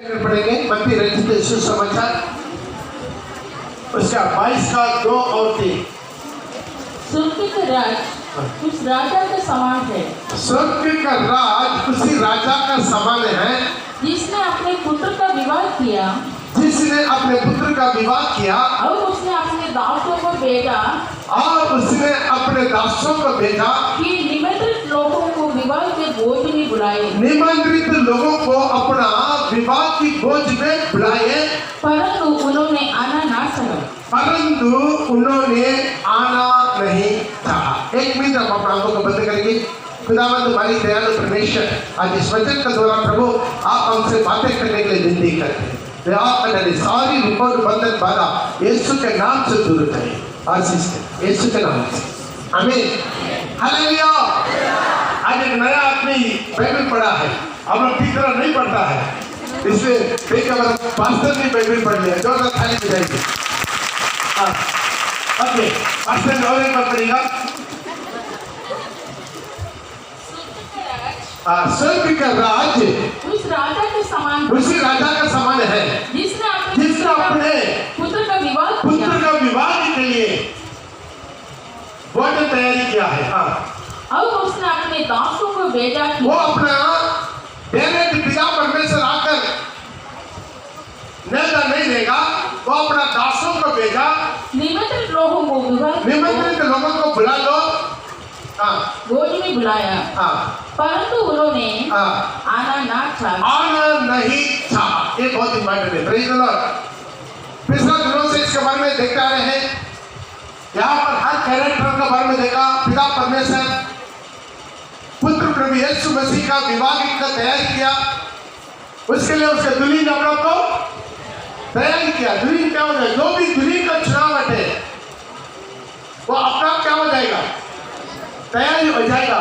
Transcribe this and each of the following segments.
पढ़ेंगे मत्ती रचित सुसमाचार उसका 22 का 2 और 3। स्वर्ग का राज उस राजा का समान है। स्वर्ग का राज उसी राजा का समान है जिसने अपने पुत्र का विवाह किया और उसने अपने दासों को भेजा कि निमंत्रित लोगों को विवाह के भोज में बुलाए। निमंत्रित लोगों को अपना विवाह की भोज में बुलाए, परंतु उन्होंने आना नहीं चाहा। एक मिनट हम अपना आंखों को बंद करेंगे। खुदावंद हमारी दयालु परमेश्वर, आज इस वचन का द्वारा प्रभु आप हमसे बातें करने के लिए विनती करते हैं। आप सारी रूपों बंधन बाधा यीशु के नाम से दूर करें, आशीष करें यीशु के नाम से, आमीन। हालेलुया। आज एक नया आदमी बाइबल पढ़ा है, हम लोग ठीक तरह नहीं पढ़ता है, इसलिए पास्टर ने बाइबल पढ़ लिया, जो थाली में जाएंगे। ओके, पास्टर और एक बार पढ़ेगा। स्वर्ग का राज उस राजा के समान उसी राजा का समान है जिसने अपने पुत्र का विवाह के लिए बहुत तैयारी किया है। और उसने अपने दासों को भेजा कि वो अपना डायरेक्ट पिता परमेश्वर आकर निर्णय नहीं देगा, वो अपना दासों को भेजा, निमंत्रित लोगों को बुला लो, भोज में बुलाया, परंतु उन्होंने आना नहीं चाहा। ये बहुत इंपॉर्टेंट है। Praise the Lord. पिछले दिनों से इसके बारे में देखते आ रहे हैं, यहाँ पर हर कैरेक्टर के बारे में देखा। पिता परमेश्वर पुत्र प्रभु यीशु मसीह का विवाह का तैयारी किया, उसके लिए उसके दुल्हन अपनों को तैयारी किया। दुल्हन क्या हो जाएगा? जो भी दुल्हन का चुनाव है वो अपना क्या हो जाएगा? तैयारी हो जाएगा।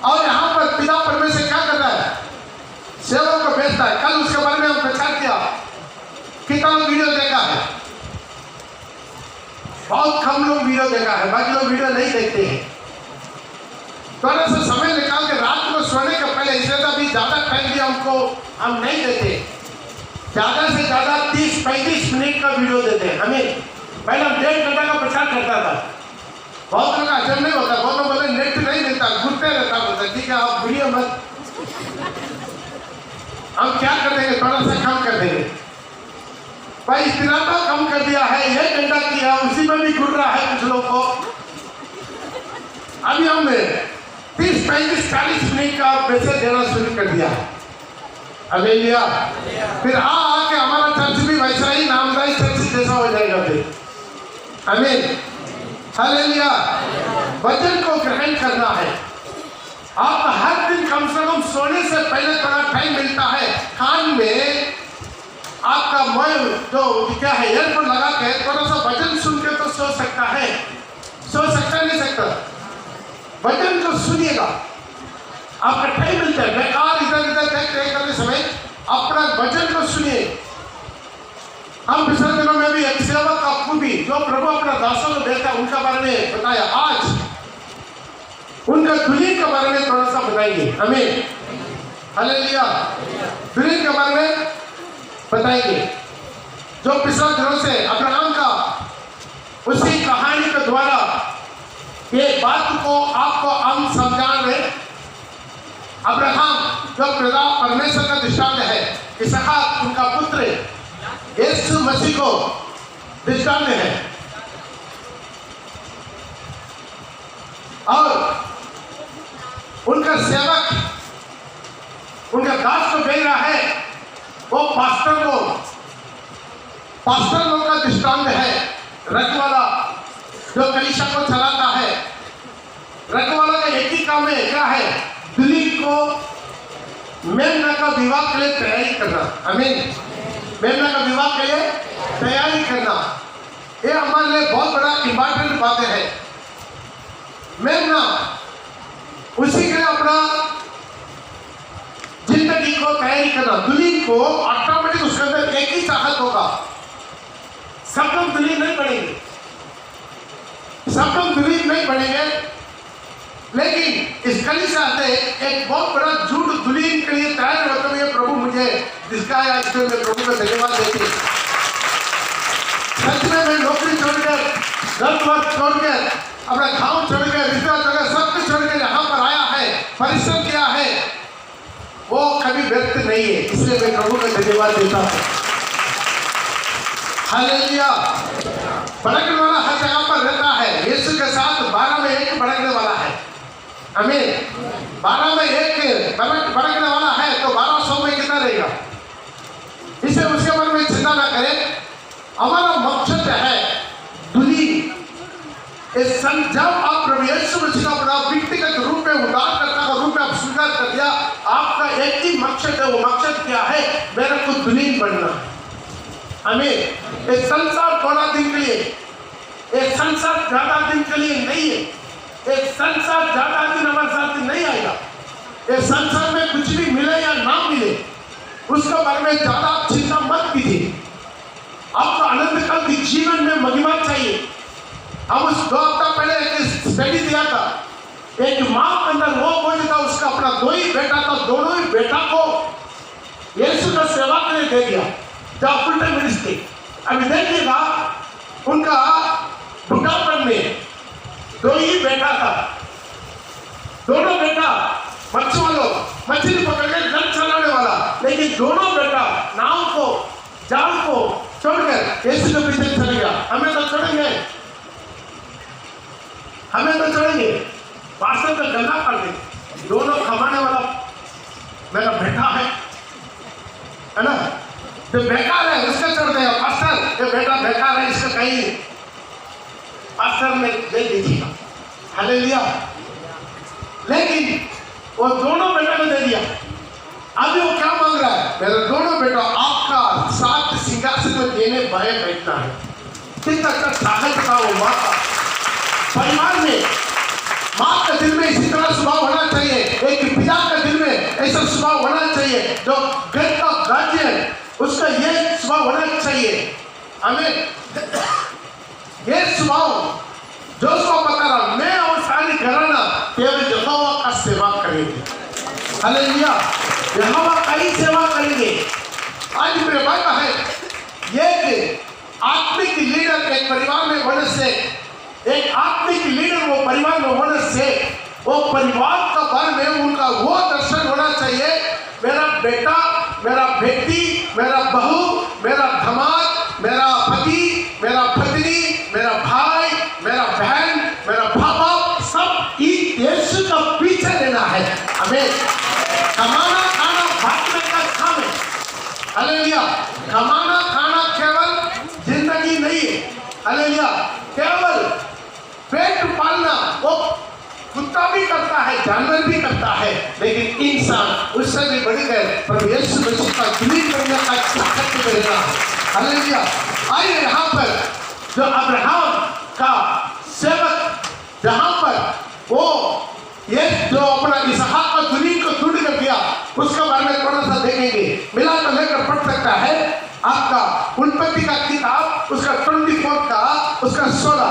और यहाँ पर पिता परमेश्वर क्या कर रहा है? सेवक को भेजता है। कल उसके बारे में हम प्रचार किया, कितना वीडियो देखा है? बहुत कम लोग वीडियो देखा है, बाकी लोग वीडियो नहीं देखते हैं। थोड़ा सा समय निकाल के रात को सोने के पहले, इसलिए तो अभी ज्यादा टाइम भी हम नहीं देते, ज्यादा से ज्यादा 30-35 मिनट का वीडियो देते हैं। हमें पहले हम 1.5 घंटा का प्रचार करता था। बहुत लोग अचल नहीं होता, बहुत लोग बोलते नेट नहीं मिलता, घुटते रहता, बोलता ठीक है आप वीडियो मत, हम क्या कर देंगे, थोड़ा सा कम कर देंगे। भाई इतना तो कम कर दिया है, 1 घंटा किया, उसी में भी घुट रहा है कुछ लोग को। अभी हमने 30-35-40 मिनट का पैसे देना शुरू कर दिया है। हालेलुया। फिर आके हमारा चर्च भी वैसा ही नामदारी चर्च जैसा हो जाएगा फिर। आमीन। हालेलुया। वचन को ग्रहण करना है। आप हर दिन कम से कम सोने से पहले थोड़ा टाइम मिलता है, कान में आपका मन जो क्या है ईयरफोन लगा के थोड़ा सा वचन सुन के तो सो सकता है, सो सकता नहीं सकता? वचन को सुनिएगा, आपका टाइम मिलता है। बेकार इधर करते समय अपना वचन को सुनिए। हम पिछले दिनों में भी एक सेवक आपको भी जो प्रभु अपना दासों को देता है उनका बारे में बताया। आज उनका दुल्हन के बारे में थोड़ा सा बताएंगे। आमीन। हालेलुया। दुल्हन के बारे में बताएंगे जो पिछले दिनों से अब्राहम का उसी कहानी के द्वारा ये बात को आपको हम समझा रहे। अब्राहम जो पिता परमेश्वर का दृष्टांत है, इसहाक उनका पुत्र यीशु मसीह को दृष्टांत है, और उनका सेवक उनका दास को भेज रहा है, वो पास्टर लोग का दृष्टांत है। रखवाला जो कलीसिया को चलाता है, रखवाला का एक ही काम है, क्या है? दुल्हन को मेमना का विवाह के लिए तैयारी करना। आमीन। मेमना का विवाह के लिए तैयारी करना, ये हमारे लिए बहुत बड़ा इंपॉर्टेंट बात है। मेमना उसी के लिए अपना जिंदगी को तैयारी करना। दुल्हन को ऑटोमेटिक उसके अंदर एक ही चाहत होगा, सब लोग दुल्हन नहीं बनेंगे, सब लोग दुल्हन नहीं बनेंगे। लेकिन इस कलीसिया से एक बहुत बड़ा झूठ दुल्हन के लिए तैयार होते हुए प्रभु मुझे दिखाया, इसलिए मैं प्रभु का धन्यवाद देती। सच में मैं नौकरी छोड़कर, घर छोड़कर, अपना गांव छोड़कर, रिश्तेदार छोड़कर, सब कुछ छोड़कर यहाँ पर आया है, परिश्रम किया है, वो कभी व्यर्थ नहीं है, इसलिए मैं प्रभु का धन्यवाद देता हूँ। हालेलुया। भड़कने वाला हर जगह पर रहता है, यीशु के साथ 12 में 1 भड़कने वाला है। आमीन। 12 में 1 भड़कने वाला है तो 1200 में कितना रहेगा? इसे उसके मन में चिंता ना करें। हमारा मकसद है दुली। जब आप प्रभु यीशु मसीह का अपना व्यक्तिगत रूप में उद्धारकर्ता का रूप में आप स्वीकार कर दिया, आपका एक ही मकसद है। वो मकसद क्या है? मेरे को दुल्हन बनना। आमीन। इस संसार थोड़ा दिन के लिए, एक संसार ज्यादा दिन के लिए नहीं है। एक संसार ज्यादा दिन हमारे साथ नहीं आएगा। इस संसार में कुछ भी मिले या ना मिले, उसके बारे में ज्यादा चिंता मत कीजिए। आपको अनंत काल के जीवन में महिमा चाहिए। हम उस 2 हफ्ता पहले एक स्टडी दिया था, एक माँ के अंदर वो बोझ था, उसका अपना 2 ही बेटा था, दोनों ही बेटा को यीशु का सेवा के लिए दे दिया। जब फुल टाइम मिनिस्ट्री, अभी देखिएगा उनका बुढ़ापन में 2 ही बेटा था, दोनों बेटा मछली पकड़ के घर चलाने वाला, लेकिन दोनों बेटा नाव को, जाल को छोड़कर यीशु के पीछे चले गया। हमें तो छोड़ेंगे, पास्टर का गला कर दे। दोनों कमाने वाला मेरा बेटा है ना, जो बेकार है उसका छोड़ देगा। पास्टर ये बेटा बेकार है, इसका कहीं पास्टर में दे दीजिएगा। हालेलुया। लेकिन वो दोनों बेटा को दे दिया। अभी वो क्या मांग रहा है? मेरे दोनों बेटा आपका 7 सिंहासन में देने बाएं बैठना है। किस तरह का ताकत का वो माँ का परिवार में, माँ के दिल में इसी तरह स्वभाव होना चाहिए। एक पिता के दिल में ऐसा स्वभाव होना चाहिए। जो घर का गार्जियन, उसका ये स्वभाव होना चाहिए। हमें ये स्वभाव जो स्वभाव बता रहा, मैं और सारी घराना केवल यहोवा का सेवा करेंगे। हालेलुया। यहोवा का ही सेवा करेंगे। आज मेरे भाई है, ये आत्मिक लीडर एक परिवार में होने से, एक आत्मिक लीडर वो परिवार में होने से, वो परिवार का बारे में उनका वो दर्शन होना चाहिए। मेरा बेटा, मेरा बेटी, मेरा बहू, मेरा दामाद, मेरा पति, मेरा पत्नी, मेरा भाई, मेरा बहन, मेरा पापा, सब यीशु का पीछे लेना है। हमें कमाना खाना बांटने का काम है। हालेलुया। कमाना खाना केवल जिंदगी नहीं है। हालेलुया। केवल पेट पालना वो कुत्ता भी करता है, जानवर भी करता है, लेकिन इंसान उससे भी बढ़कर प्रभु यीशु मसीह का दुल्हन बनने का ताकत में रहना है। हालेलुया। आइए यहाँ पर जो अब्राहम का सेवक, जहाँ पर वो ये जो अपना इसहाक का दुल्हन को ढूंढ कर दिया, उसके बारे में थोड़ा सा देखेंगे। मिला तो लेकर पढ़ सकता है आपका उत्पत्ति का किताब, उसका 24 का उसका 16,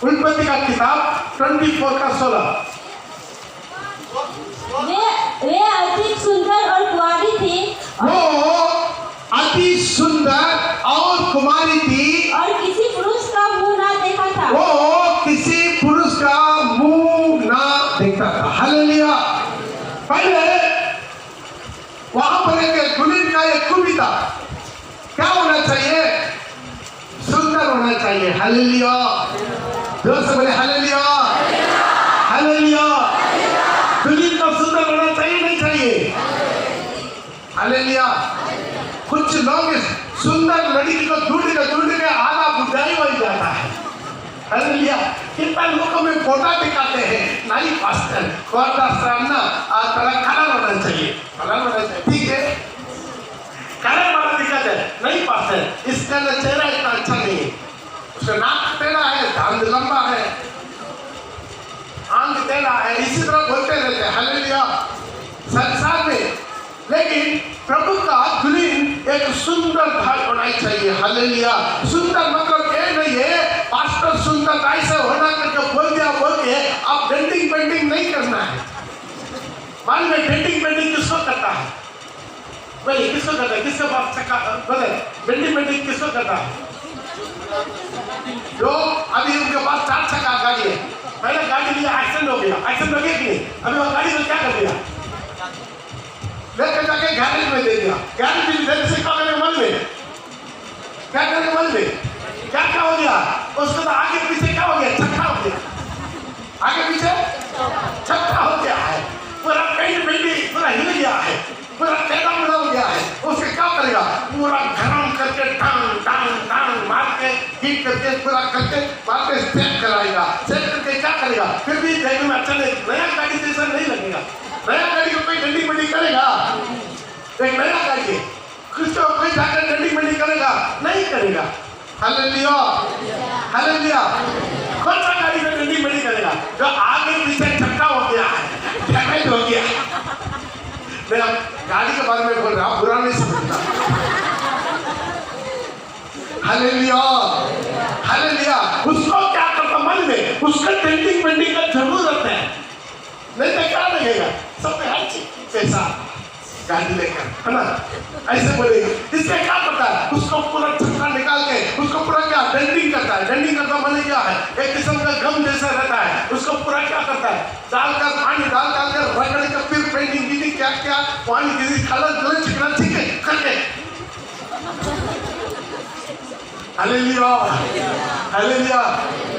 उत्पत्ति का किताब 24 का 16। वे अति सुंदर और कुंवारी थी। वो अति सुंदर और कुमारी थी, और किसी पुरुष का मुंह ना देखा था। वो किसी पुरुष का मुंह ना देखता था। हालेलुया। पहले वहां पर एक दुल्हन का एक खूबी था, क्या होना चाहिए? सुंदर होना चाहिए। हालेलुया। जोर से बोले हालेलुया। हालेलुया। दुल्हन को सुंदर होना चाहिए, नहीं चाहिए? हालेलुया। कुछ लोग सुंदर लड़की को ढूंढ के आधा बुढ़ाई हो जाता है। हालेलुया। कितना लोगों में फोटा दिखाते हैं, नहीं पास्टर फोटा सामना थोड़ा कलर होना चाहिए, कलर होना चाहिए, ठीक है, कलर वाला दिखाते हैं, नहीं पास्टर इसका चेहरा इतना अच्छा नहीं है, उसका नाक टेढ़ा है, दांत लंबा है, आंख टेढ़ा है, इसी तरह बोलते रहते हैं। हालेलुया। संसार में लेकिन प्रभु का दुल्हन एक सुंदर भाई होना चाहिए। हालेलुया। सुंदर मतलब ये नहीं है पास्टर सुंदर ऐसे होना करके बोल के आप डेंटिंग पेंटिंग नहीं करना है। मान में डेंटिंग पेंटिंग किसको करता है भाई? किसको करता है? किसके पास चक्का बोले डेंटिंग पेंटिंग किसको करता है? जो अभी उनके पास 4 चक्का गाड़ी है, पहले गाड़ी लिया, एक्सीडेंट हो गया, एक्सीडेंट हो गया कि नहीं? अभी वो गाड़ी को क्या कर दिया? लेकर जाके गैरेज में दे दिया। गैरेज में देने से क्या करेंगे मन में? क्या करेंगे मन में? क्या क्या हो गया? उसको तो आगे पीछे क्या हो गया? छक्का हो गया। आगे पीछे छक्का हो गया है, पूरा पेंट पेंटिंग पूरा हिल गया है, पूरा टेढ़ा मेढ़ा हो गया है। उसके क्या करेगा? पूरा गरम करके टांग टांग टांग मार के हीट करके पूरा करके मार के सेट कराएगा। सेट करके क्या करेगा? फिर भी देखने में अच्छा नहीं, नया गाड़ी जैसा नहीं लगेगा। नया गाड़ी को कोई डेंटिंग पेंटिंग करेगा? एक नया गाड़ी है, किसको कोई जाकर डेंटिंग पेंटिंग करेगा? नहीं करेगा। Hallelujah, hallelujah. कौन सा गाड़ी में डेंटिंग पेंटिंग करेगा? जो आगे पीछे छक्का हो गया है, डैमेज हो गया। मैं गाड़ी के बारे में बोल रहा हूँ, बुरा नहीं समझता। Hallelujah, hallelujah. उसको क्या करता मन में? उसका डेंटिंग पेंटिंग का जरूरत है, नहीं तो क्या लगेगा? सब में हर चीज पैसा गाड़ी लेकर, है ना? ऐसे बोलेंगे। इससे क्या करता है? उसको पूरा छक्का निकाल के उसको पूरा क्या डेंटिंग करता है। डेंटिंग करता माने क्या है? एक किस्म का गम जैसा रहता है, उसको पूरा क्या करता है? डालकर पानी डालकर रगड़ कर फिर पेंटिंग की क्या क्या पानी किसी कलर चिकना ठीक है करके। Hallelujah, hallelujah.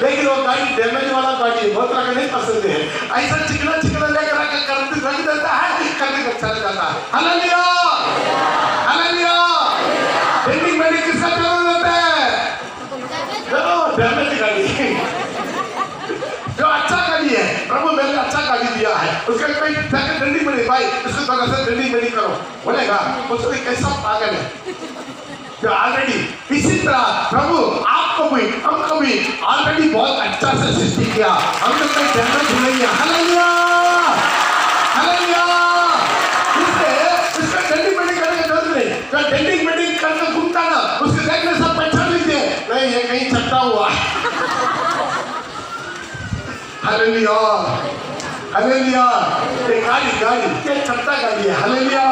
लेकिन वो गाड़ी डैमेज वाला गाड़ी है, बहुत तरह का नहीं पसंद है। ऐसा चिकना चिकना लेकर आकर करते रख देता है, करने का चल जाता है। Hallelujah, hallelujah. डेंटिंग पेंटिंग किसका जरूरत है? जो डैमेज गाड़ी, जो अच्छा गाड़ी है, प्रभु मैंने अच्छा गाड़ी दिया है, उसके कोई जाकर डेंटिंग पेंटिंग भाई इसको थोड़ा सा डेंटिंग पेंटिंग करो बोलेगा, उसको कैसा पागल है जो ऑलरेडी। इसी तरह प्रभु आपको भी हमको भी ऑलरेडी बहुत अच्छा से सृष्टि किया, हम तो कोई डैमेज नहीं है। Hallelujah, hallelujah. इसका डेंटिंग पेंटिंग करने की जरूरत नहीं। जो डेंटिंग पेंटिंग करके घूमता ना, उसके देखने से पहचान लीजिए नहीं ये कहीं छट्टा हुआ। Hallelujah, hallelujah. ये गाड़ी ये छट्टा गाड़ी है। हालेलुया,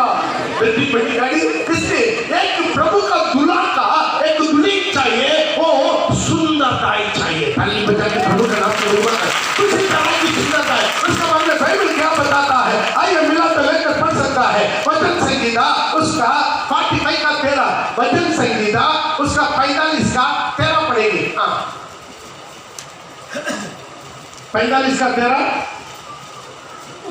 डेंटिंग पेंटिंग गाड़ी। किससे? एक प्रभु का दूल्हा का एक दुल्हन चाहिए, वो सुंदरता चाहिए। ताली बजा के प्रभु का नाम लेना है। उसी तरह की सुंदरता है। उसका बारे में बाइबल क्या बताता है? आइए मिला तो लेकर पढ़ सकता है। वचन संहिता उसका 45 का 13, वचन संहिता उसका 45 का 13 पढ़ेंगे। 45 का 13।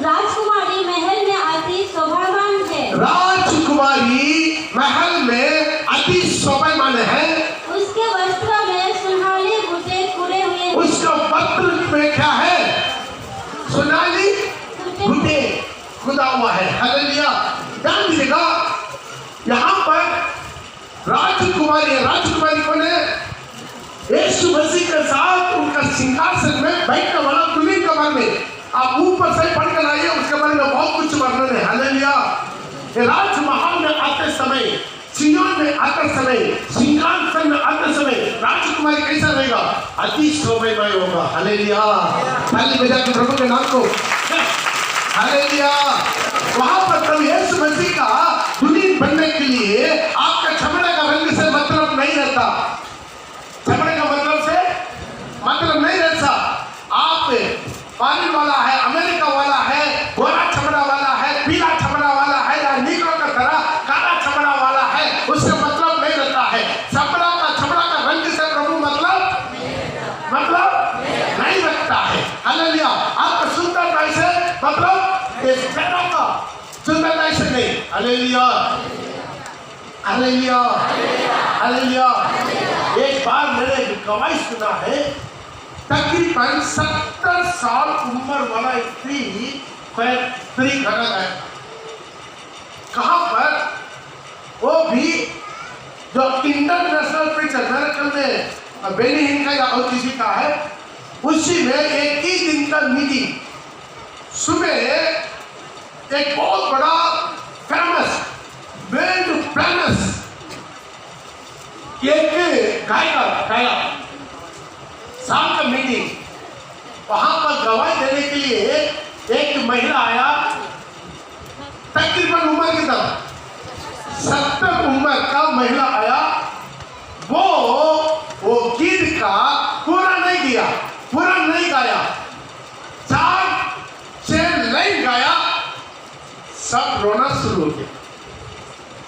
राजकुमारी महल में अति शोभावान है। राजकुमारी महल में अति शोभावान है। उसके वस्त्र में सुनहले बूटे खुले हुए हैं। उसका वस्त्र में क्या है? सुनहली बूटे खुदा हुआ है। हालेलुया। ध्यान दीजिएगा, यहाँ पर राजकुमारी है। राजकुमारी कौन है? यीशु मसीह के साथ उनका सिंहासन में बैठने वाला दुल्हन के बारे में आप ऊपर से पढ़ कर आइए, उसके बारे में बहुत कुछ वर्णन है। हालेलुया। राजमहल में आते समय, सियोन में आते समय, सिंहासन में आते समय राजकुमारी कैसा रहेगा? अति शोभामय होगा। हालेलुया। ताली बजा के प्रभु के नाम को। हालेलुया। वहां पर तब यीशु मसीह का दुल्हन बनने के लिए आपका चमड़े का रंग से मतलब नहीं रहता। चमड़े का मतलब नहीं रहता। आप पानी वाला है, अमेरिका वाला है, गोरा चमड़ा वाला है, पीला चमड़ा वाला है, या नीग्रो का तरह काला चमड़ा वाला है, उससे मतलब नहीं रहता है। चमड़ा का रंग से प्रभु मतलब नहीं रखता है। हालेलुया। आपका सुंदरता से मतलब इस चेहरा का सुंदरता से नहीं। Hallelujah, hallelujah, hallelujah. एक बार मैंने गवाही सुना है, तकरीबन 70 साल उम्र वाला स्त्री घना है। कहाँ पर? वो भी जो इंटरनेशनल प्रीचर अमेरिकन में बेनी हिन का या और किसी का है, उसी में एक ही दिन का मीटिंग, सुबह एक बहुत बड़ा फेमस वर्ल्ड फेमस एक गायक शाम का मीटिंग, वहां पर गवाही देने के लिए एक महिला आया, तकरीबन उम्र कितना 70 उम्र का महिला आया। वो गीत का पूरा नहीं गाया, 4-6 लाइन गाया, सब रोना शुरू हो गया,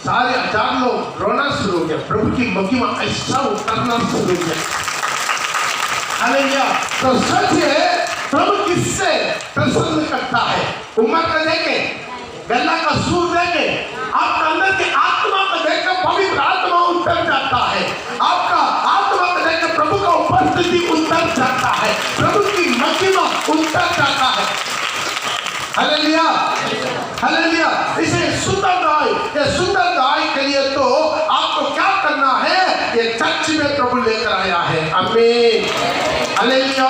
सारे 1000 लोग रोना शुरू हो गया। प्रभु की महिमा ऐसा उतरना शुरू हो गया। हालेलुया। तो सच है, प्रभु किससे प्रसन्न करता है? उम्र का देखे, गला का सूर देखे, आपका अंदर की आत्मा को देखकर पवित्र आत्मा उतर जाता है। आपका आत्मा को देखकर प्रभु का उपस्थिति उतर जाता है, प्रभु की महिमा उतर जाता है। Hallelujah, hallelujah. इसे सुंदर गाय के लिए तो आपको क्या करना है? ये चर्च में प्रभु लेकर आया है। आमीन, हालेलुया।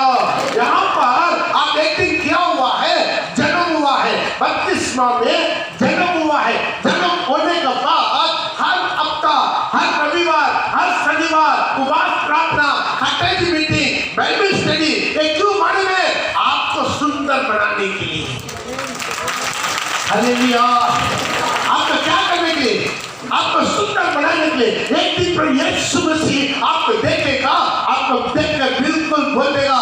यहाँ पर आप एक दिन क्या हुआ है? जन्म हुआ है, बपतिस्मा में जन्म हुआ है। जन्म होने के बाद हर हफ्ता, हर रविवार, हर शनिवार उपवास प्रार्थना, कॉटेज मीटिंग, बाइबल स्टडी, ये क्यों माने में? आपको सुंदर बनाने के लिए। हालेलुया। आपको क्या करने के लिए? आपको सुंदर बनाने के लिए। एक दिन पर यीशु मसीह आपको देखेगा, आपको देखकर बिल्कुल बोलेगा,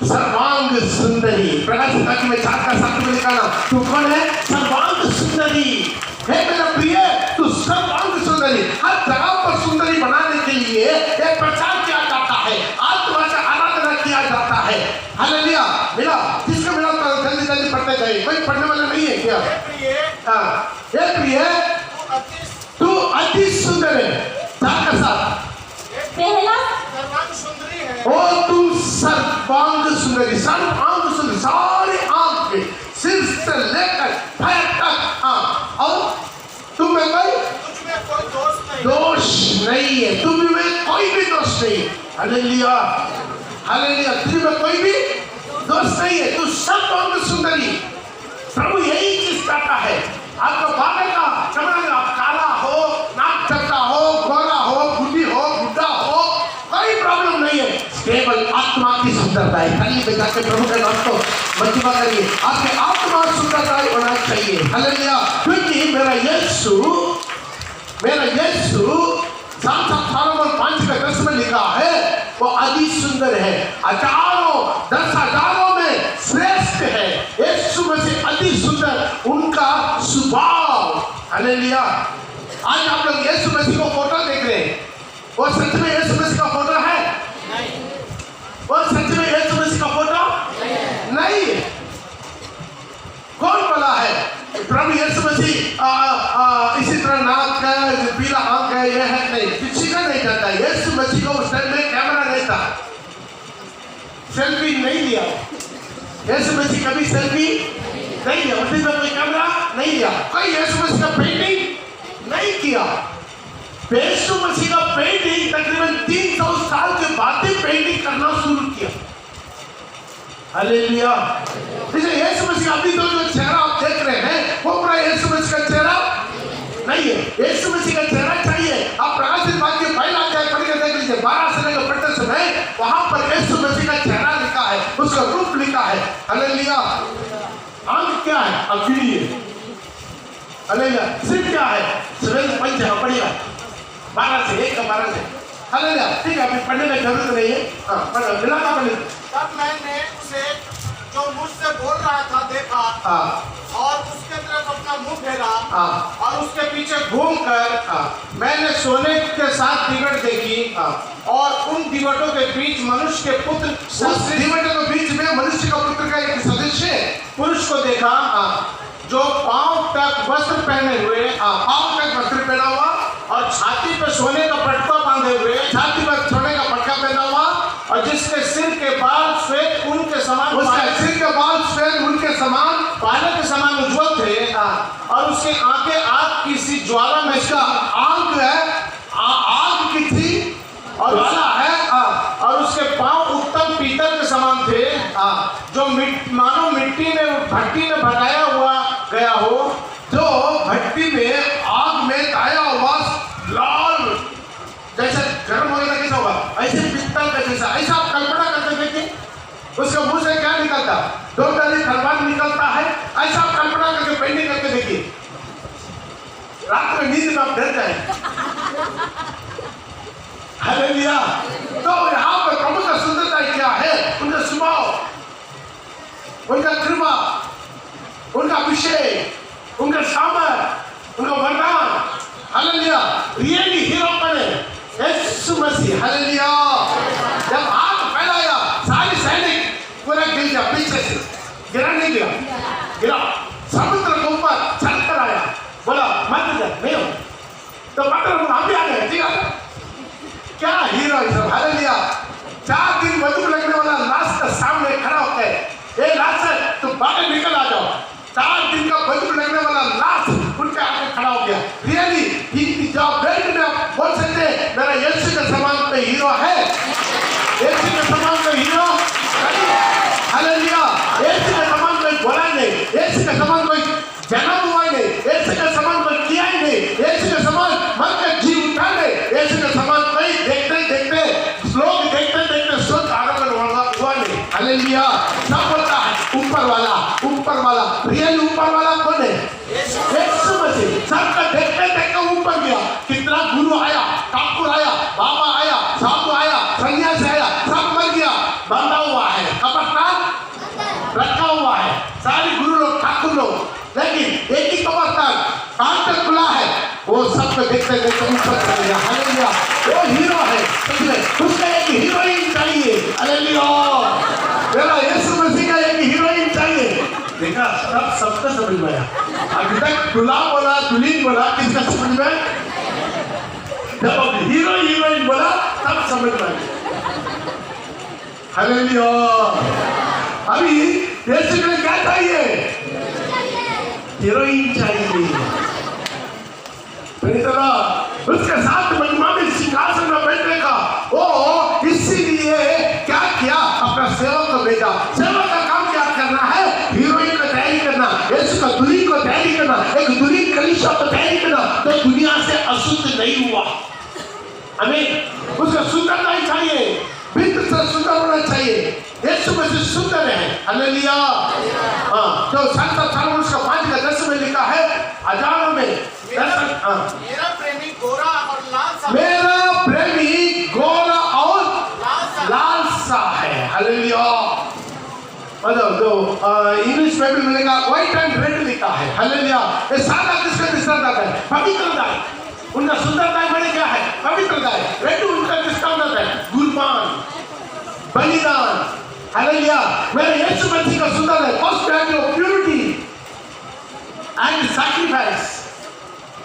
सर्वांग सुंदरी। प्रकाश वाक्य में 4 का 7 में लिखा ना, तू कौन है? सर्वांग सुंदरी। हे मेरा प्रिय, तू सर्वांग सुंदरी। हर जगह पर सुंदरी बनाने के लिए एक प्रचार किया जाता है, आत्मा से आराधना किया जाता है। हालेलुया। मिला जिसको मिला तो जल्दी पढ़ते जाइए, कोई पढ़ने वाला नहीं है क्या? हे प्रिय, तू अति सुंदर है। 4 का 7 पहला सर्वांग सुंदरी है। ओ तुम सर्वांग सुंदरी, सर्वांग सुंदरी, सारे आंख के सिर से लेकर पैर तक। और तुम में कोई तुझ में कोई दोष नहीं है, तुम में कोई भी दोष नहीं। Hallelujah, hallelujah. तुझ में कोई भी दोष नहीं है, तू सर्वांग सुंदरी। प्रभु यही चीज चाहता है। आपको बाहर का चमड़ा, आप काला हो, नाक चक्का हो, गोरा हो, बुढ़ी हो, बुढ़ा हो, कोई प्रॉब्लम नहीं है। केवल आत्मा की सुंदरता है। खाली बजा के प्रभु के नाम को महिमा करिए। आपके आत्मा सुंदरता होना चाहिए। हालेलुया। क्योंकि मेरा यीशु सालों 5 का 10 में लिखा है, वो अति सुंदर है, 10,000 में श्रेष्ठ है। यीशु मसीह अति सुंदर, उनका स्वभाव। हालेलुया। आज आप लोग यीशु मसीह को फोटो देख रहे हैं, वो सच में यीशु मसीह का फोटो है? नहीं। वो सच में यीशु मसीह का फोटो नहीं है। कौन बोला है? प्रभु यीशु मसीह इसी तरह नाक है, पीला आंख है, यह है नहीं, किसी का नहीं जाता। यीशु मसीह को उस टाइम में कैमरा नहीं था, सेल्फी नहीं लिया। यीशु मसीह कभी सेल्फी नहीं लिया, उस दिन में कोई कैमरा नहीं लिया, कोई यीशु मसीह का पेंटिंग नहीं किया। यीशु मसीह का पेंटिंग तकरीबन 300 साल के बाद ही पेंटिंग करना शुरू किया। हालेलुया। इसलिए यीशु मसीह का अभी तो जो चेहरा आप देख रहे हैं, वो पूरा यीशु मसीह का चेहरा नहीं है। यीशु मसीह का चेहरा चाहिए। आप प्रकाशित वाक्य पहला अध्याय पढ़ के देख लीजिए, 12 से लेकर पढ़ते समय वहां पर यीशु मसीह का चेहरा लिखा है, उसका रूप लिखा है। हालेलुया। आंख क्या है? अग्नि है। हालेलुया। सिर क्या है? सफेद पंच है। पढ़िएगा 12 से 1 का 12 से। हालेलुया। ठीक है, अभी पढ़ने की जरूरत नहीं है। हाँ, मिला का पढ़। तब मैंने उसे जो मुझसे बोल रहा था देखा, और उसके तरफ अपना मुंह फेरा, और उसके पीछे घूमकर मैंने सोने के 7 दिवट देखी, और उन दिवटों के बीच मनुष्य के पुत्र, उस दिवटों के बीच में मनुष्य का पुत्र का एक सदस्य पुरुष को देखा, जो पांव तक वस्त्र पहने हुए, पांव तक वस्त्र पहना हुआ, और छाती पर सोने का पटका बांधे हुए, छाती पर सोने का पटका पहना हुआ, और जिसके सिर के बाल श्वेत ऊन के समान, उसके सिर के बाल श्वेत ऊन के समान, पाले के समान उज्ज्वल थे, और उसकी आंखें आग की सी ज्वाला में, इसका आंख है आग की थी और ज्वाला है, और उसके पांव उत्तम पीतल के समान थे, जो मानो मिट्टी में भट्टी में भटाया हुआ गया हो, जो भट्टी में आग में दाया हुआ लाल, जैसे गर्म हो गया कैसा होगा, ऐसे पित्तल का जैसा, ऐसा आप कल्पना करते देखिए। उसका मुंह रात में नींद में आप डर जाए। हालेलुया। तो यहाँ पर प्रभु का सुंदरता क्या है? उनका स्वभाव, उनका कृपा, उनका अभिषेक, उनका सामर्थ, उनका वरदान। हालेलुया। रियली हीरो बने यीशु मसीह। हालेलुया। जब हाथ फैलाया सारे सैनिक पूरा गिर गया, पीछे से गिरा नहीं गया, गिरा समुद्र के ऊपर चल कर आया, बोला मत जा, नहीं हो तो पकड़ हम भी आ गए। ठीक है, क्या हीरो है सब। हालेलुया। 4 दिन बंदूक लगने वाला लाश के सामने खड़ा होकर, ए लाश तू बाहर निकल आ जाओ। 4 दिन का बंदूक लगने वाला लाश उनके आगे खड़ा हो गया। रियली जब बेल्ट में आप बोल सकते मेरा यीशु के समान कोई हीरो है? यीशु के समान कोई हीरो? हालेलुया। यीशु के समान कोई बोला नहीं, यीशु के समान कोई जन्म हुआ नहीं, यीशु के समान कोई किया ही नहीं, यीशु के समान मर के जी उठा नहीं, यीशु के समान कोई देखते देखते लोग देखते देखते सुख आरोपण हुआ नहीं। हालेलुया। सब बोलता है ऊपर वाला, ऊपर वाला। रियल ऊपर वाला कौन है? यीशु मसीह। सबका देखते देखते ऊपर गया। कितना गुरु आया, ठाकुर आया, बाबा आया, साधु आया, सन्यासी आया, सब मर गया, बंधा हुआ है, कब्रिस्तान रखा हुआ है, सारे गुरु लोग, ठाकुर लोग। लेकिन एक ही कब्रिस्तान कहाँ तक खुला है? वो सबको देखते देखते ऊपर चल गया। हालेलुया। वो हीरो है, उसका एक हीरोइन चाहिए। हालेलुया। मेरा यीशु मसीह का एक हीरोइन चाहिए। देखा, सब सबका समझ में आया। अभी तक दुल्हा बोला, दुल्हन बोला, किसका समझ में? जब हीरो हीरोइन बोला तब समझ में आया। हालेलुया। अभी यीशु को क्या चाहिए? हीरोइन चाहिए। उसके साथ महिमा में सिंहासन में बैठने का वो इसीलिए क्या किया? अपना सेवक को भेजा। सेवक का काम क्या करना है? हीरोइन को तैयारी करना, यीशु का दुल्हन को तैयारी करना, एक दुल्हन कलीसिया को तैयारी करना तो दुनिया से अशुद्ध नहीं हुआ। हमें उसका सुंदरता ही चाहिए, बिल्कुल से सुंदर होना चाहिए। यीशु मसीह सुंदर है। हालेलुया। हाँ, तो संत सालों का 5:10 में लिखा है, हजारों में मेरा प्रेमी गोरा और लाल सा, मेरा प्रेमी गोरा और लाल सा है। हालेलुया। मतलब जो इंग्लिश बाइबल में लिखा व्हाइट एंड रेड लिखा है। हालेलुया। ये सादा किसका दृष्टांत है? पवित्रता। उनका सुंदरता बड़े क्या है? पवित्रता है। रेड उनका दृष्टांत है गुरबान, बलिदान। हालेलुया। मेरे यीशु मसीह का सुंदर है first value of purity and sacrifice.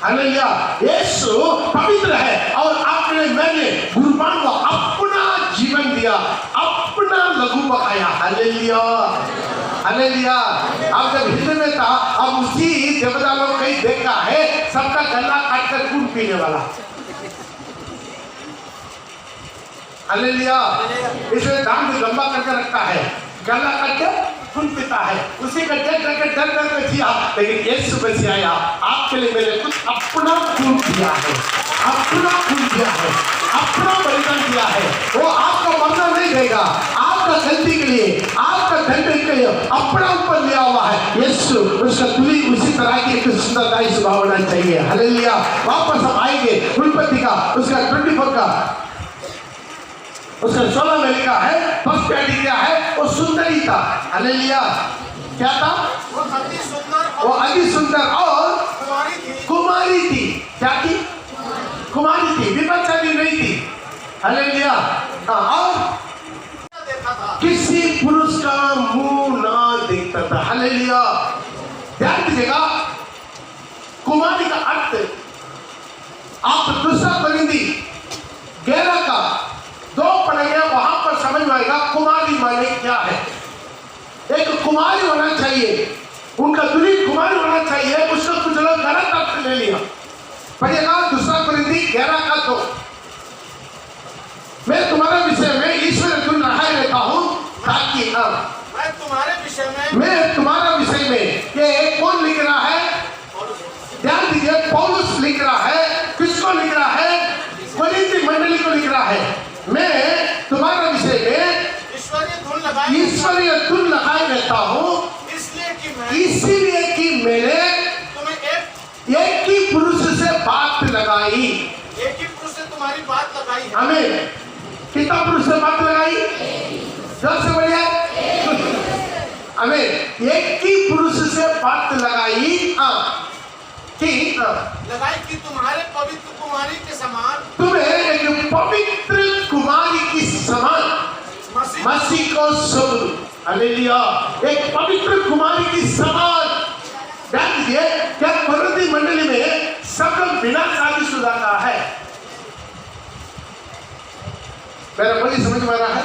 Hallelujah. यीशु पवित्र है और आपने मैंने गुरबान को अपना जीवन दिया, अपना लघु बखाया। हालेलुया। हालेलुया। अब जब हृदय में था, अब उसी देवदानों कहीं देखा है सबका गला काटकर खून पीने वाला। हालेलुया। इसलिए दाम भी लंबा करके रखता है, गला काट के खून पीता है। उसी का डर कर जिया। लेकिन यीशु मसीह आया, आपके लिए मैंने कुछ अपना खून दिया है, अपना खून दिया है, अपना बलिदान दिया है। वो आपको मरना नहीं देगा, आपका गलती के लिए, आपका दंड के लिए अपना ऊपर लिया हुआ है। यीशु उसका तुली उसी तरह की एक सुंदरता स्वभाव होना चाहिए। हालेलुया। वापस हम आएंगे उत्पत्ति का उसका 24 का उसका 16 में लिखा है फर्स्ट पैडी क्या है? वो सुंदर ही था। हालेलुया। क्या था? वो अति सुंदर और कुमारी थी। क्या थी? कुमारी थी, विपत्ति नहीं थी। हालेलुया। और देखा था, किसी पुरुष का मुंह ना देखता था। हालेलुया। ध्यान दीजिएगा, कुमारी का अर्थ आप दूसरा परिंदी 11 का 2 पढ़ेंगे, वहां पर समझ में आएगा कुमारी माने क्या है। एक कुमारी होना चाहिए, उनका दुल्हन कुमारी होना चाहिए। उसको कुछ लोग गलत अर्थ ले लिया। पढ़िएगा दूसरा परिंदी 11 का 2। मैं तुम्हारे विषय में ईश्वर गुण रहा रहता हूँ ताकि मैं तुम्हारे विषय में ये कौन लिख रहा है? ध्यान दीजिए, पौलुस लिख रहा है। किसको लिख रहा है? कोरिन्थी मंडली को लिख रहा है। मैं तुम्हारे विषय में ईश्वरीय धुन लगाए रहता हूँ, इसीलिए कि मैंने तुम्हें एक ही पुरुष लगाई। एक ही पुरुष से तुम्हारी बात लगाई है। हमें कितना पुरुष से बात लगाई? जोर से बोलिए। हमें एक ही पुरुष से बात लगाई। हाँ कि लगाई कि तुम्हारे पवित्र कुमारी के समान, तुम्हें एक पवित्र कुमारी की समान मसीह को सौंप दूं। हालेलुया। एक पवित्र कुमारी की समान। ध्यान दीजिए, क्या कोरिन्थी मंडली में सब लोग बिना शादीशुदा का है? मेरा बोली समझ में आ रहा है?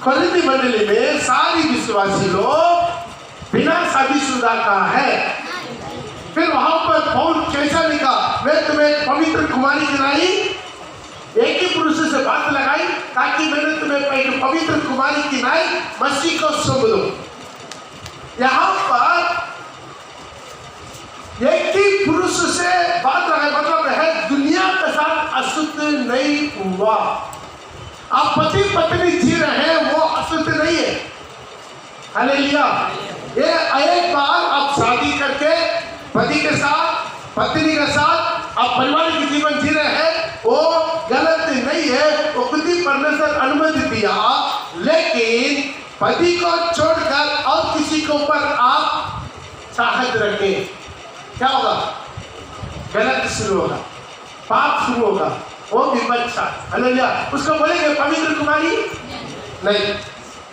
कोरिन्थी मंडली में सारी विश्वासी लोग बिना शादीशुदा का है। फिर वहां पर पौल कैसा लिखा? मैं तुम्हें एक पवित्र कुमारी गिनाई, एक ही पुरुष से बात लगाई, ताकि मैंने तुम्हें एक पवित्र कुमारी गिनाई मसीह को सौंप दूं। यहां पर एक ही पुरुष से बात लगाई मतलब है दुनिया के साथ अशुद्ध नहीं हुआ। आप पति पत्नी जी रहे हैं, वो अशुद्ध नहीं है। हालेलुया। ये एक बार आप शादी करके पति के साथ पत्नी के साथ आप पारिवारिक जीवन जी रहे हैं, वो गलत नहीं है, वो खुद ही परमेश्वर अनुमति दिया। लेकिन पति को छोड़कर और किसी के ऊपर आप चाहत रखें, क्या होगा? गलत शुरू होगा, पाप शुरू होगा, वो विपत्ति। हालेलुया। उसको बोलेंगे पवित्र कुमारी नहीं।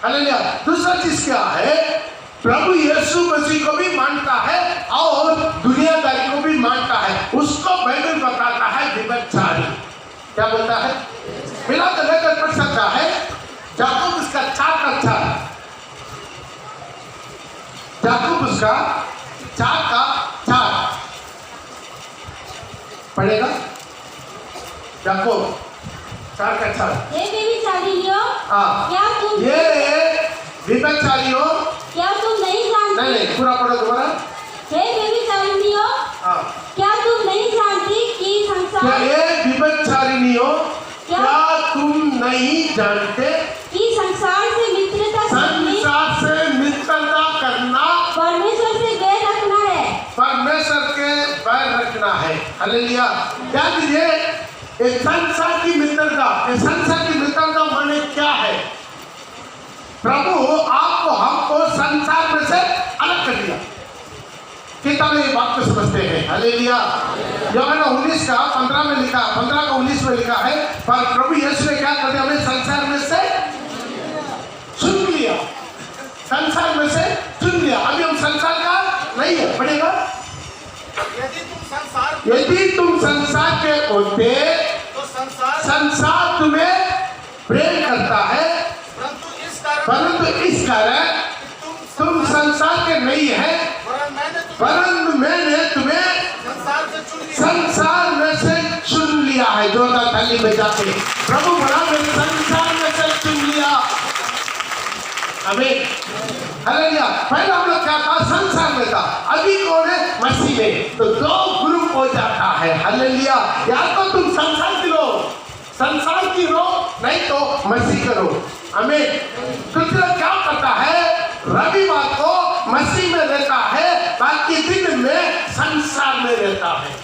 हालेलुया। दूसरा चीज क्या है? प्रभु यीशु मसीह को भी मानता है और दुनियादारी को भी मानता है। उसको बाइबल बताता है विपत्ति। क्या बोलता है? मिला तो लेकर पढ़ सकता है। याकूब उसका 4 याकूब उसका 4 पढ़ेगा। याकूब 4 हे व्यभिचारियों, हाँ, क्या तुम ये व्यभिचारियों, क्या तुम नहीं जानती? नहीं पूरा पढ़ो दोबारा। हे व्यभिचारिणियों, हाँ, क्या तुम नहीं जानती कि क्या संसार ये व्यभिचारिणियों, क्या तुम नहीं जानते कि संसार से मित्रता करनी संसार से मित्रता करना परमेश्वर से बैर रखना है। परमेश्वर के बैर रखना है। हालेलुया। क्या दीजिए, एक संसार की मित्रता, एक संसार की मित्रता माने क्या है? प्रभु आपको हमको संसार में से अलग कर दिया। किताब में ये बात को समझते हैं। हालेलुया। यूहन्ना 19 का 15 में लिखा, 15 का 19 में लिखा है, पर प्रभु यीशु ने क्या कर दिया? हमें संसार में से चुन लिया। संसार में से चुन लिया। अभी हम संसार का नहीं है। पढ़ेगा। यदि तुम संसार के होते तो संसार तुम्हें प्रेम करता है, परंतु इस कारण तुम संसार के नहीं है, परंतु मैंने तुम्हें संसार में से चुन लिया है। जोरदार ताली बजाते प्रभु बोला, मैंने संसार में से चुन लिया। आमीन। हालेलुया। पहले हम लोग क्या था? संसार में था। अभी कौन है? मसीह में। तो 2 ग्रुप हो जाता है। हालेलुया। या तो तुम संसार की लो, संसार की लो, नहीं तो मसीह करो। आमीन। कृष्ण क्या करता है? रविवार को मसीह में रहता है, बाकी दिन में संसार में रहता है।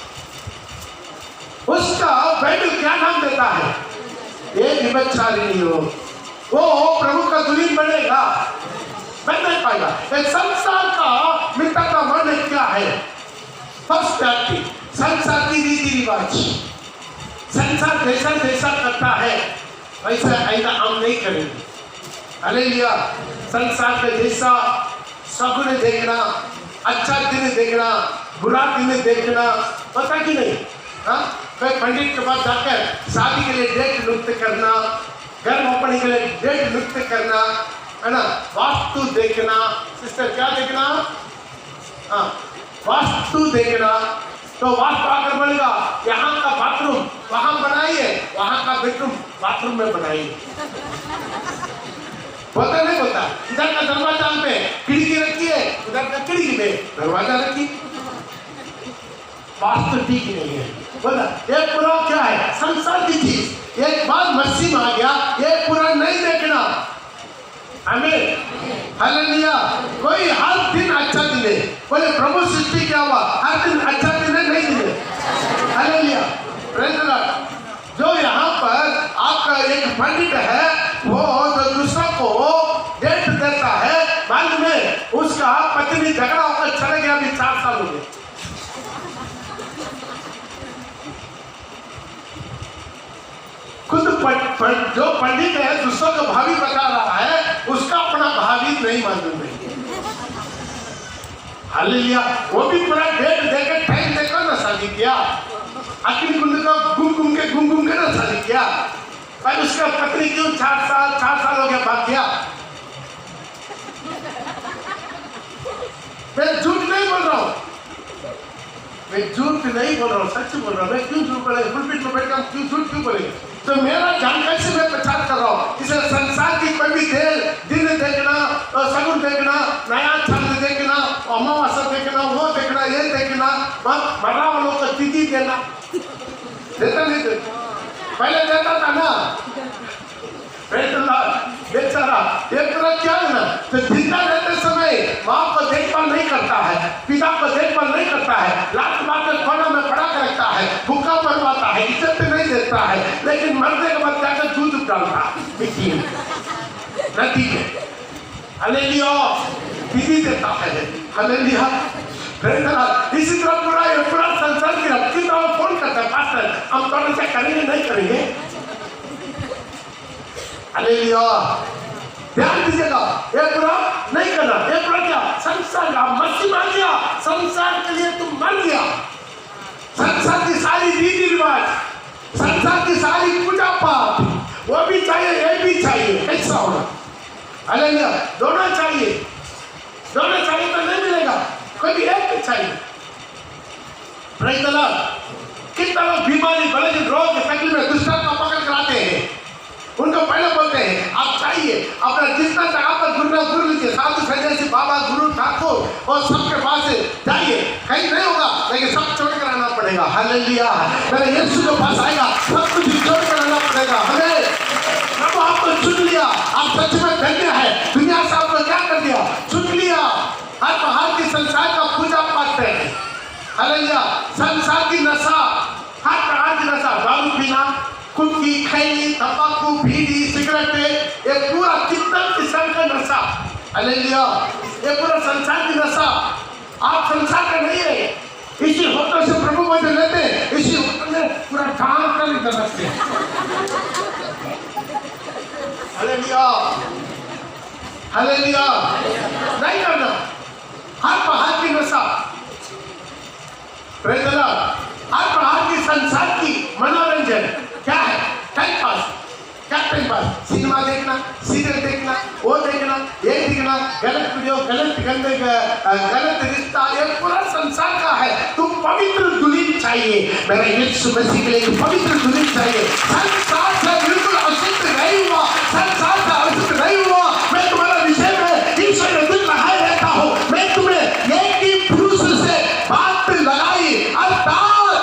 उसका बाइबल क्या नाम देता है? ये व्यभिचारिणी हो, वो प्रभु का दुल्हन बनेगा, बन नहीं पाएगा। एक संसार का मित्रता का माने क्या है? फर्स्ट व्यक्ति संसार की रीति रिवाज, संसार जैसा जैसा करता है वैसा ऐसा हम नहीं करेंगे। हालेलुया। संसार का जैसा सपने देखना, अच्छा दिन देखना, बुरा दिन देखना, पता कि नहीं? हाँ, मैं पंडित के पास जाकर शादी के लिए डेट नियुक्त करना, घर रोपने के लिए डेट नियुक्त करना, है ना, वास्तु देखना। सिस्टर क्या देखना? हाँ, वास्तु देखना। तो वास्तु आकर बोलेगा यहाँ का बाथरूम वहां बनाइए, वहां का बेडरूम बाथरूम में बनाइए। बोलता नहीं बोलता? इधर का दरवाजा पे खिड़की रखिए, उधर का खिड़की में दरवाजा रखिए। वास्तु ठीक नहीं है। बोला ये पूरा क्या है? संसार की चीज। एक बार मसीह में आ गया, ये पूरा नहीं देखना। आमीन। हालेलुया। कोई हर दिन अच्छा दिन है। बोले प्रभु सृष्टि क्या हुआ? हर दिन अच्छा दिन है, नहीं दिन है। हालेलुया। एक पंडित है, वो जो दूसरों को डेट देता है, बाद में उसका पत्नी झगड़ा होकर चले गया, अभी 4 साल हो गए। खुद जो पंडित है दूसरों को भाभी बता रहा है, उसका अपना भाभी नहीं मालूम है। हालेलुया। वो भी पूरा डेट देकर टाइम देकर ना शादी किया, अखिल कुंड का घूम घूम के ना शादी किया। पर उसका पत्नी क्यों 4 साल हो गया भाग गया। मैं झूठ नहीं बोल रहा हूँ, सच बोल रहा हूँ। मैं क्यों झूठ बोलेगा? पुलपिट में बैठ कर क्यों झूठ क्यों बोलेगा? तो मेरा जानकारी से मैं प्रचार कर रहा हूँ। इसे संसार की कोई भी दिन देखना, सगुन देखना, नया छंद देखना, अमावस्या देखना, वो देखना, ये देखना, मरा वालों को तिथि देना, देता नहीं देता? पहले देता था ना, बेचारा एक तरह क्या है ना, तो जिंदा रहते समय माँ को देखभाल नहीं करता है, पिता को देखभाल नहीं करता है, लात मारकर खाना में पड़ा कर रखता है, भूखा मरवाता है, इज्जत नहीं देता है, लेकिन मरने के बाद जाकर दूध डालता मिट्टी में, नदी में। हालेलुया। विधि देता है। हालेलुया। इसी तरह पूरा संसार की हफ्ती तो फोन करता है, पास्टर हम थोड़ा सा करेंगे नहीं करेंगे। हालेलुया। ध्यान दीजिएगा, ये पूरा नहीं करना। ये पूरा क्या? संसार का मसीह मान लिया, संसार के लिए तुम मर गया। संसार की सारी रीति रिवाज, संसार की सारी पूजा पाठ, वो भी चाहिए, ये भी चाहिए, कैसा होना? हालेलुया। दोनों चाहिए तो नहीं मिलेगा, कोई भी एक भी चाहिए। Praise the Lord. कितना लोग बीमारी, बड़े रोग, तकलीफ में दुष्टता पकड़ कर आते हैं, उनको पहले बोलते हैं आप चाहिए अपना जितना जगह पर गुरु लीजिए, साधु सन्यासी बाबा गुरु ठाकुर और सबके पास जाइए, कहीं नहीं होगा, लेकिन सब छोड़ कर आना पड़ेगा। हालेलुया। मेरे यीशु के पास आएगा, सब कुछ छोड़ कर आना पड़ेगा। हमें प्रभु आपको चुन लिया, आप सच में धन्य है। दुनिया से आपको क्या कर दिया? चुन लिया। हर बाहर की संसार का पूजा पाठ है। हालेलुया। संसार की नशा, हर प्रकार की नशा, दारू पीना, खुद की खैनी, तंबाकू, बीड़ी, सिगरेट, ये पूरा कितना किस्म का नशा। हालेलुया। ये पूरा संसार की नशा। आप संसार का नहीं है। इसी होटल से प्रभु मुझे लेते, इसी होटल में पूरा काम कर इधर रखते हैं। हालेलुया। हालेलुया। नहीं करना। हर बाहर की नशा, प्रेज़ द लॉर्ड, हर बाहर की संसार की मनोरंजन क्या है? Time pass. क्या टाइम पास? सिनेमा देखना, सीरियल देखना, वो देखना, ये देखना, गलत वीडियो, गलत गंदे, गलत रिश्ता, ये पूरा संसार का है। तुम पवित्र दुल्हन चाहिए। मेरे यीशु मसीह के लिए पवित्र दुल्हन चाहिए। संसार से बिल्कुल अशुद्ध नहीं हुआ, संसार से अशुद्ध नहीं हुआ। मैं तुम्हारा विषय में ईश्वर ने दिल लगाए रहता हूँ। मैं तुम्हें एक ही पुरुष से बात लगाई, अर्थात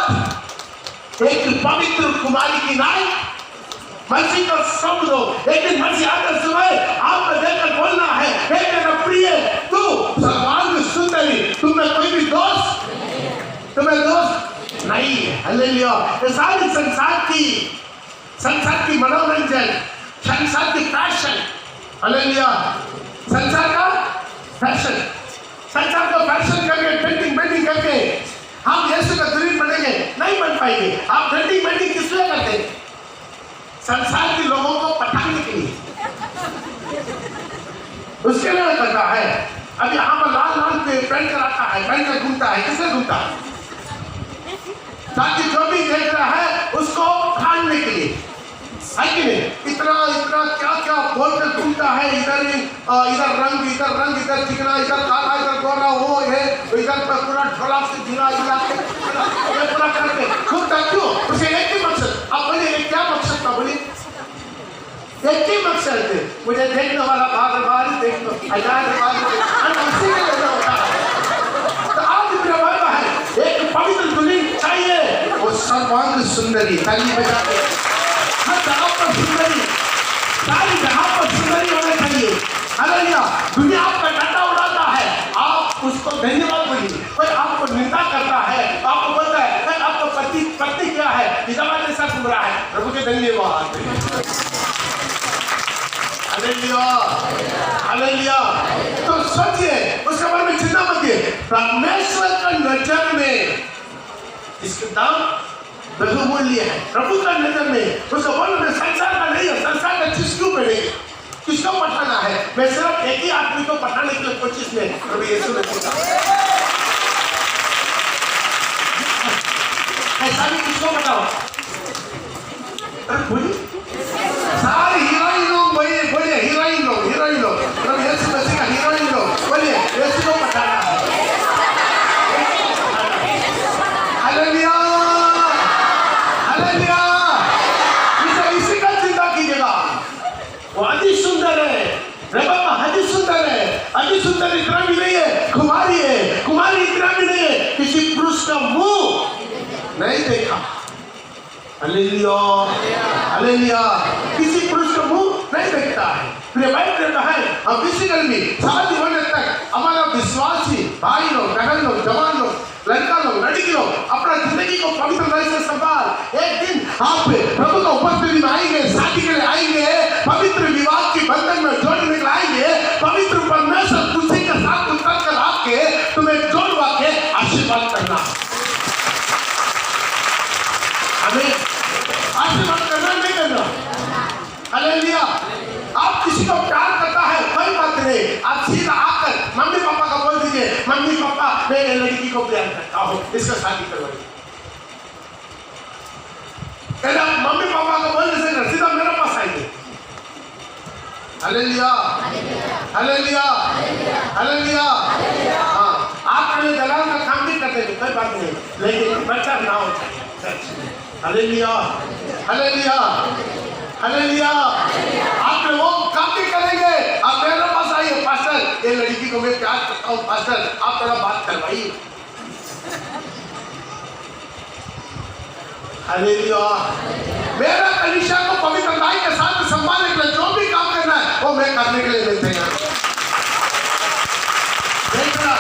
एक पवित्र कुमारी की नाई मसीह को सौंप दो। एक दिन मसीह आकर सुबह आपको देखकर बोलना है, हे मेरा प्रिय, तू सर्वांग सुंदरी, तुम्हें कोई भी दोष, तुम्हें दोष नहीं है। हालेलुया। ये सारी संसार की मनोरंजन, संसार की फैशन। हालेलुया। संसार का फैशन, संसार का फैशन करके, पेंटिंग करके हम यीशु का दुल्हन बनेंगे, नहीं बन पाएंगे। आप पेंटिंग किस लिए करते हैं? संसार के लोगों को पटाने के लिए, उसके लिए करता है। अब यहाँ पर लाल पेंट कराता है, पेंट कर घूमता है, किससे घूमता है? ताकि जो भी देख रहा है उसको खाने के लिए, है कि नहीं? इतना क्या बोलकर घूमता है। इधर रंग, इधर चिकना, इधर काला, इधर गोरा, वो है, इधर पूरा ढोला से ढीला ये पूरा करके घूमता। क्यों? उसे एक ही मकसद। आप बोलिए क्या मकसद था? बोलिए एक ही मकसद थे, मुझे देखने वाला बार देख लो, उसी के लिए होता है। तो आज मेरा बाबा है, एक पवित्र दुल्हन चाहिए, वो सर्वांग सुंदरी, ताली बजा के हर जगह पर सुंदरी, सारी जगह पर सुंदरी होना चाहिए। हालेलुया। दुनिया आपका डंडा उड़ाता है, आप उसको धन्यवाद बोलिए। कोई आपको निंदा करता है, आपको बोलता है आपका पति क्या है, इजामा जैसा घूम रहा है, प्रभु के धन्यवाद। Hallelujah, hallelujah. तो सोचिए, उसके बारे में चिंता मत कीजिए। परमेश्वर का नजर में इसका दाम बहुमूल्य है। प्रभु का नजर में उसका बोलो मैं संसार का नहीं है, संसार का चीज क्यों पढ़ेंगे, किसको पठाना है? मैं सिर्फ एक ही आदमी को पठाने के लिए कोशिश में प्रभु यीशु ने पूछा, ऐसा भी किसको बताओ? अरे बोलिए, सारे हीरोइन लोग बोलिए हीरोइन लोग प्रभु यीशु मसीह का हीरोइन लोग बोलिए यीशु को पठाना है। Hallelujah, hallelujah. इसी का चिंता कीजिएगा। वो अति सुंदर है, रेबेका अति सुंदर है, अति सुंदर इतना भी नहीं है, कुमारी है, कुमारी इतना भी नहीं है, किसी पुरुष का मुंह नहीं देखा। Hallelujah, hallelujah. किसी पुरुष का मुंह नहीं देखता है। प्रिय भाई प्रिय बहन, हम बेसिकली शादी होने तक हमारा विश्वासी भाई लोग, बहन लोग, जवान लोग, लड़का लोग, लड़की लोग अपना जिंदगी को पवित्र से संभाल। एक दिन आप प्रभु का उपस्थिति में आएंगे, शादी के लिए आएंगे, पवित्र विवाह के बंधन में जोड़ने के लिए आएंगे। पवित्र परमेश्वर खुशी के साथ उतर कर आपके तुम्हें जोड़वा के आशीर्वाद करना, हमें आशीर्वाद करना नहीं करना। हालेलुया। आप किसी को प्यार करता है कोई बात नहीं, आप सीधा आकर मम्मी पापा का बोल दीजिए, मम्मी पापा मैं ये लड़की को प्यार करता हूँ, इसका शादी करवाइए। आप मम्मी पापा को बोलने से सीधा मेरे पास आएंगे। Hallelujah, hallelujah, hallelujah. हाँ, आप कभी दलाल का काम भी करते हैं कोई बात नहीं, लेकिन बच्चा ना हो चाहिए। Hallelujah, hallelujah, hallelujah. आप वो काम भी करेंगे, आप मेरे पास आइए, पास्टर ये लड़की को मैं प्यार करता हूँ, पास्टर आप थोड़ा बात करवाइए। हालेलुया। मेरा कलीसिया को पवित्रताई के साथ संभालने के लिए जो भी काम करना है वो मैं करने के लिए मिलते हैं। देखना,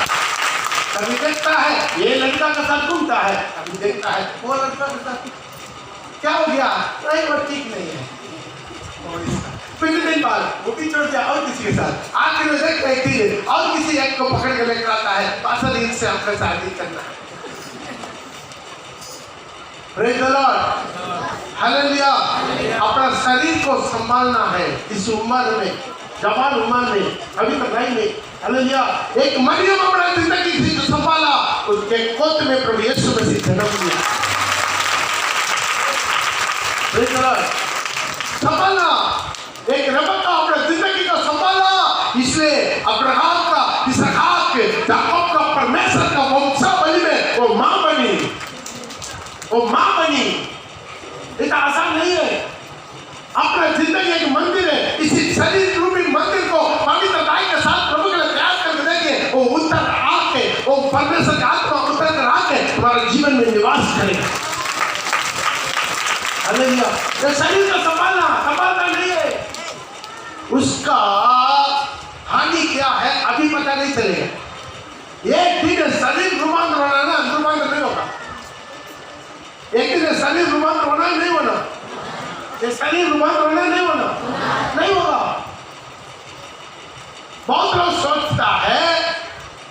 कभी देखता है ये लड़का के साथ घूमता है, कभी देखता है वो लड़का के साथ क्या हो गया, नहीं वो ठीक नहीं है, फिर दिन बाद वो भी छोड़ दिया और किसी के साथ, आखिर में देखते हैं और किसी एक को पकड़ के लेकर आता है, पास्टर इनसे आपका शादी करना है। Praise the Lord, hallelujah. अपना शरीर को संभालना है इस उम्र में, जवान उम्र में, अभी तक नहीं में। हालेलुया। एक मरियम अपना जिंदगी थी जो संभाला, उसके गोद में प्रभु यीशु मसीह जन्म लिया। Praise the Lord. संभालना, एक रेबेका अपना जिंदगी को संभाला, इसलिए अब्राहम का, इसहाक के, याकूब का, परमेश्वर का वंशावली में वो मां बनी, वो मां बनी। इतना आसान नहीं है। अपना जिंदगी एक मंदिर है, इसी शरीर रूपी मंदिर को पवित्रताई के साथ प्रभु के लिए तैयार करके देंगे, वो उतर आके, वो परमेश्वर का आत्मा उतर कर आके हमारे जीवन में निवास करेगा। हालेलुया। ये शरीर को संभालना नहीं है, उसका हानि क्या है अभी पता नहीं चलेगा। एक दिन शरीर रूपांतर होना ना, रूपांतर नहीं होगा। एक दिन शरीर रूपांतर होना नहीं होना, ये शरीर रूपांतर होना नहीं होना, नहीं होगा। बहुत लोग सोचता है,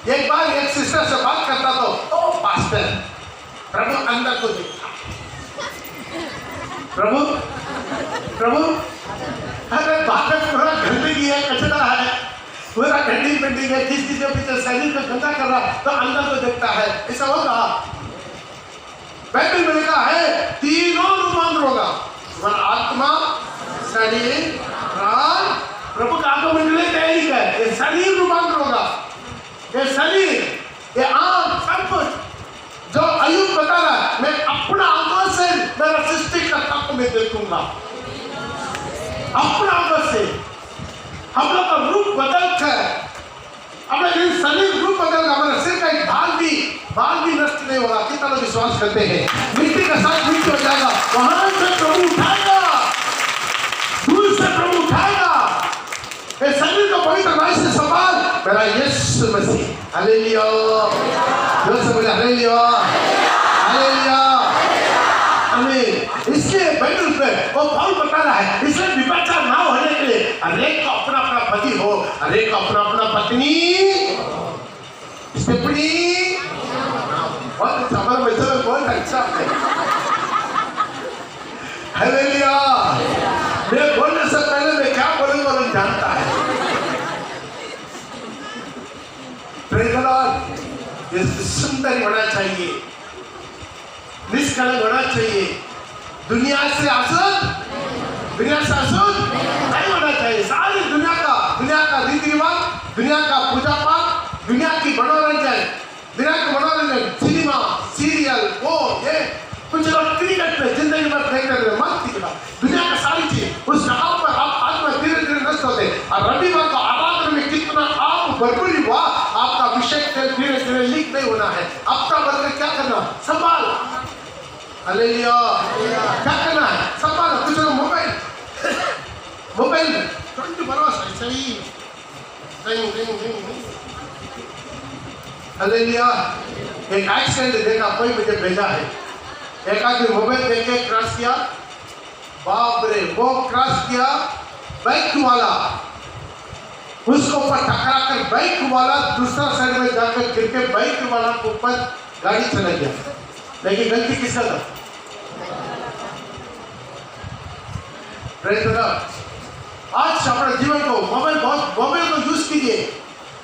एक बार एक सिस्टर से बात करता तो ओ पास्टर प्रभु अंदर को देखता, प्रभु प्रभु अरे बात पूरा गंदगी है, कचरा है, पूरा गंदी पेंटिंग है, जिस चीज के पीछे शरीर को गंदा कर रहा तो अंदर को देखता है, ऐसा होगा। बाइबल में लिखा है तीनों रूपांतर होगा, तुम्हारा आत्मा, शरीर, प्राण, प्रभु का आगमन के लिए तैयारी कर, ये शरीर रूपांतर होगा। ये शरीर, ये आंख, सब कुछ जो अय्यूब बता रहा है, मैं अपना आंखों से मेरा सृष्टिकर्ता को मैं देखूंगा, अपना आंखों से। हम लोग का रूप बदल कर, अपना शरीर रूप बदल कर, हमारे सिर का एक बाल भी नष्ट नहीं होगा। कितना लोग विश्वास करते हैं मिट्टी का साथ मिट्टी हो जाएगा, वहां से प्रभु उठाएगा, दूर से प्रभु उठाएगा। इस शरीर को पवित्र भाई से संभाल, मेरा यीशु मसीह। हालेलुया, जोर से बोले हालेलुया, हालेलुया, आमीन। इसलिए उसमें वो पौल बता रहा है, इसलिए व्यभिचार ना होने के लिए हरेक को अपना अपना पति हो, हरेक को अपना अपना पत्नी स्टेपनी। बहुत अच्छा, हमारे बच्चों में बहुत अच्छा है। हालेलुया। मैं बोलने से पहले मैं क्या बोलूंगा वो जानता है। Praise the Lord. ये सुंदर होना चाहिए, निष्कलंक होना चाहिए, दुनिया से अशुद्ध नहीं होना चाहिए। सारी दुनिया का रीति रिवाज, दुनिया का पूजा पाठ, दुनिया की मनोरंजन, सिनेमा, सीरियल, वो ये कुछ लोग क्रिकेट में जिंदगी भर देखते रहे, मस्ती के बाद दुनिया का सारी चीज उस जगह पर आप आज में धीरे धीरे नष्ट होते। और रविवार को आराधना में कितना आप भरपूर हुआ, आपका अभिषेक धीरे धीरे लीक नहीं होना है। आपका वर्ग क्या करना, संभाल। हालेलुया। क्या करना है, संभाल। कुछ लोग मोबाइल 24 आवर्स ऐसे ही हालेलुया। एक एक्सीडेंट देखा, कोई मुझे भेजा है, एक आदमी मोबाइल देख के क्रॉस किया, बाप रे, वो क्रॉस किया, बाइक वाला उसको ऊपर टकरा कर बाइक वाला दूसरा साइड में जाकर गिर के बाइक वाला के ऊपर गाड़ी चला गया। लेकिन गलती किसका था? Praise the Lord. आज अपने जीवन को मोबाइल को यूज कीजिए,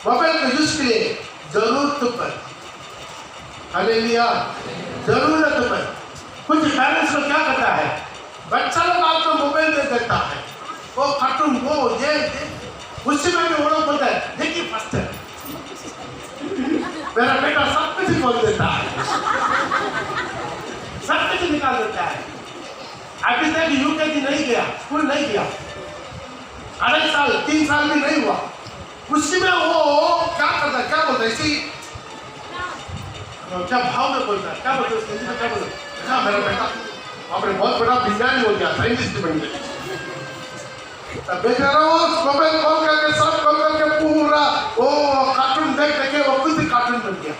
मोबाइल को यूज कीजिए जरूरत पर। हालेलुया। जरूरत पर। कुछ पेरेंट्स को क्या करता है, बच्चा लोग आपको मोबाइल दे देता है, वो कार्टून, वो ये उसी में भी वो लोग बोलता है देखिए फर्स्ट है, मेरा बेटा सब कुछ बोल देता है, सब कुछ निकाल देता है। अभी तक यूकेजी नहीं गया, स्कूल नहीं गया, 2.5 साल 3 साल भी नहीं हुआ, उसी में वो क्या करता है, क्या बोलता है, इसी क्या भाव में बोलता है, क्या बोलते हैं, क्या बोलते हैं, अच्छा मेरा बेटा आपने बहुत बड़ा विज्ञानी हो गया, साइंटिस्ट बन गया। बेचारा वो मोबाइल कॉल करके सब कॉल करके पूरा वो कार्टून देख के वो खुद कार्टून बन गया।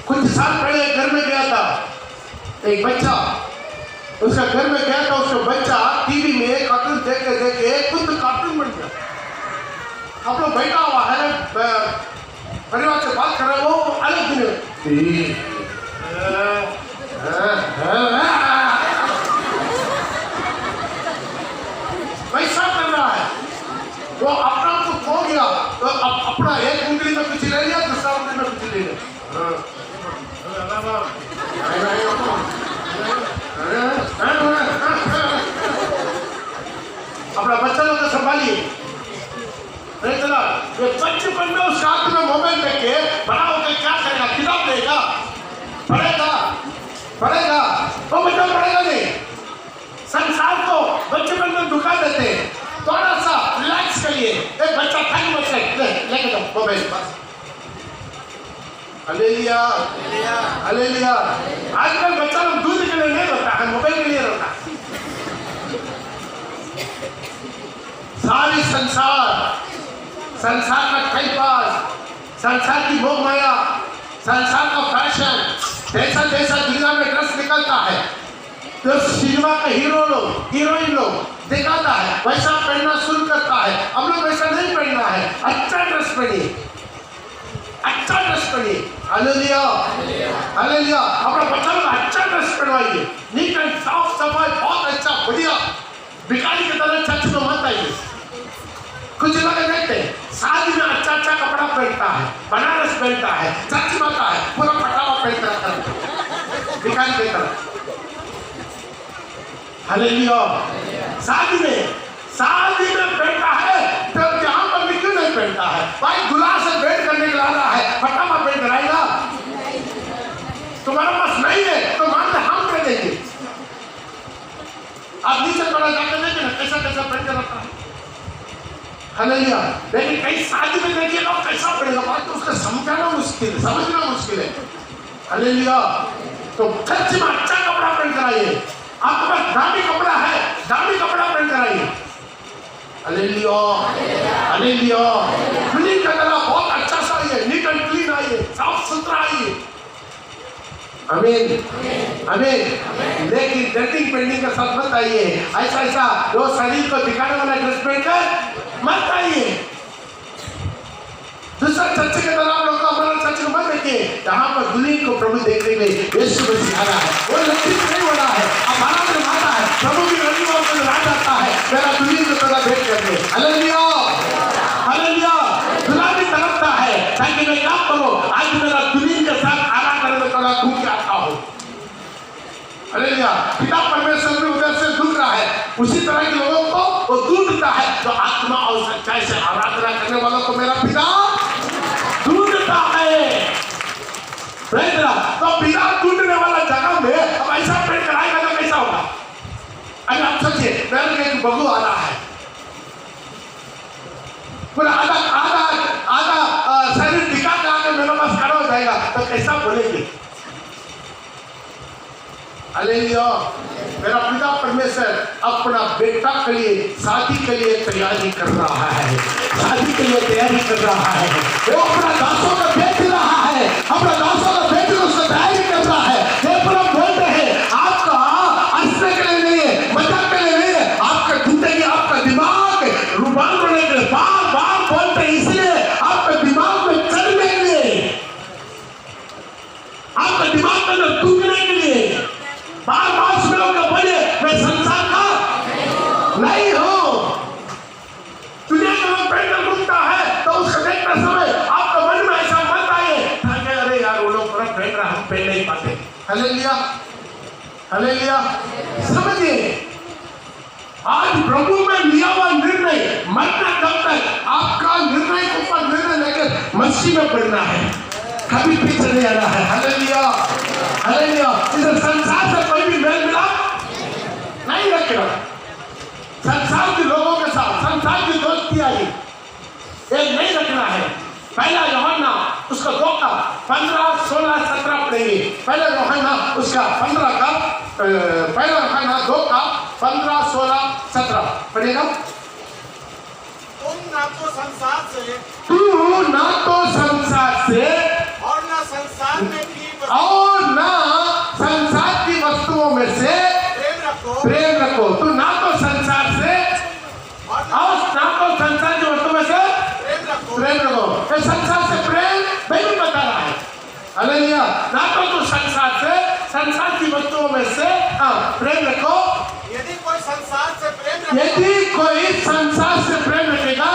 कुछ साल पहले घर में गया था एक बच्चा, उसका घर में गया था, उसका बच्चा टीवी में कार्टून देख के खुद कार्टून बन गया। हम लोग बैठा हुआ है, परिवार से बात कर रहे, वो अलग दिन वैसा कर रहा है, वो अपना को खो गया, तो अपना एक उंगली में कुछ ले लिया, दूसरा उंगली में कुछ ले लिया। अपना बच्चा लोग को संभालिए। ये बचपन में उस हाथ में मोबाइल देख के बड़ा होकर क्या करेगा, किताब लेगा, पढ़ेगा, वो बच्चा पढ़ेगा नहीं। संसार को बचपन में दुखा देते हैं, थोड़ा सा रिलैक्स करिए, एक बच्चा थक मत लेके जाओ मोबाइल पास। Hallelujah, hallelujah. आजकल बच्चा लोग दूध के लिए नहीं रोता है, मोबाइल के लिए रोता है। सारी संसार का टाइम पास, संसार की मोह माया, संसार का फैशन, जैसा दुनिया में ड्रेस निकलता है, तो सिनेमा का हीरो लोग, हीरोइन लोग दिखाता है, वैसा पहनना शुरू करता है। हम लोग वैसा नहीं पहनना है, अच्छा ड्रेस पहनिए, अच्छा ड्रेस पहनिए। Hallelujah, hallelujah. अपना बच्चा लोग अच्छा ड्रेस पहनवाइए, नीट एंड साफ सफाई, बहुत अच्छा बढ़िया, भिखारी की तरह चर्च में मत आइए। कुछ लोग देखते हैं शादी में अच्छा कपड़ा पहनता है, बनारस पहनता है, चर्च में आता है पूरा पटावा पहनता है भिखारी की तरह। हालेलुया। शादी में पहनता है, तो यहाँ पर भी क्यों नहीं पहनता है? भाई दुल्हा से भेंट करने के ला रहा है, पटावा पहन कराएगा, तुम्हारे पास नहीं है तो मान ले हम कर देंगे। आप नीचे पड़ा जाकर देखें कैसा पहन कर रखा है। हालेलुया। लेकिन कई शादी में देखिएगा कैसा पड़ेगा, बात तो उसका समझना मुश्किल है। हालेलुया। तो चर्च में अच्छा कपड़ा पहन कर आइए, आपके पास दामी कपड़ा है, दामी कपड़ा पहन कर आइए। Hallelujah, hallelujah. क्लीन का तरह बहुत अच्छा सा आइए, नीट एंड क्लीन आइए, साफ सुथरा आइए। आमीन आमीन। लेकिन डर्टिंग पेंटिंग के साथ मत आइए, ऐसा ऐसा जो शरीर को दिखाने वाला ड्रेस पहनकर मत आइए। दूसरा चर्च के दौरान लोग हमारा चर्च को मत देखिए, जहाँ पर दुल्हन को प्रभु देखने में यीशु मसीह आ रहा है, वो लक्षित नहीं हो रहा है, अब आराम से आता है, प्रभु की रंगों को रात आता है, मेरा दुल्हन को थोड़ा भेंट करके, हालेलुया हालेलुया। दुल्हा भी तड़पता है ताकि मैं क्या करूं, आज मेरा दुल्हन के साथ आराधना में थोड़ा घूम के आता हूं, हालेलुया। पिता परमेश्वर भी उधर से दूर रहा है, उसी तरह के लोगों को वो ढूंढता है जो आत्मा और सच्चाई से आराधना करने वालों को मेरा पिता ढूंढता है। तो पिता ढूंढने वाला जगह में अब ऐसा पेड़ कराएगा तो कैसा होगा? अगर आप सोचिए, मेरे एक बहू आ रहा है, पूरा आधा आधा आधा शरीर दिखा के आके मेरे पास खड़ा हो जाएगा तो कैसा बोलेंगे? हालेलुया। मेरा पिता परमेश्वर अपना बेटा के लिए शादी के लिए तैयारी कर रहा है, शादी के लिए तैयारी कर रहा है, वो अपना दासों का भेज रहा है, अपना दासों का भेज को उसका तैयारी कर रहा है। ये पूरा बोलते हैं आपका हंसने के लिए नहीं है, मजाक के लिए नहीं है, आपका जिंदगी आपका दिमाग रुबान होने के लिए बार बार बोलते हैं, इसलिए आपके दिमाग में चलने के लिए, आपका दिमाग के अंदर टूटने के लिए बार बार सुनोगे, बोले मैं संसार का नहीं हूं। दुनिया का लोग पैदल घूमता है तो उसको देखते समय आपका मन में ऐसा मत आए ताकि अरे यार वो लोग पूरा बैठ रहा, हम पहन नहीं पाते। Hallelujah hallelujah. समझिए, आज प्रभु में लिया हुआ निर्णय मरना तब तक आपका निर्णय के ऊपर निर्णय लेकर मसीह में बढ़ना है, कभी पीछे नहीं आना है। Hallelujah hallelujah. इधर संसार से कोई भी मेल मिलाप नहीं रखेगा, संसार के लोगों के साथ संसार की दोस्ती आई एक नहीं रखना है। पहला यूहन्ना उसका 2 का 15, 16, 17 पढ़ेंगे। पहला यूहन्ना उसका 15 का पहला यूहन्ना 2 का 15, 16, 17 पढ़ेगा। तुम ना तो संसार से, तू ना तो संसार से और ना संसार में की और ना संसार की वस्तुओं में से प्रेम रखो। तू ना तो संसार से और ना तो संसार की वस्तुओं में से प्रेम रखो। तो संसार से प्रेम नहीं बता रहा है, हालेलुया। ना तो तू संसार से, संसार की वस्तुओं में से प्रेम रखो। यदि कोई संसार से प्रेम रखेगा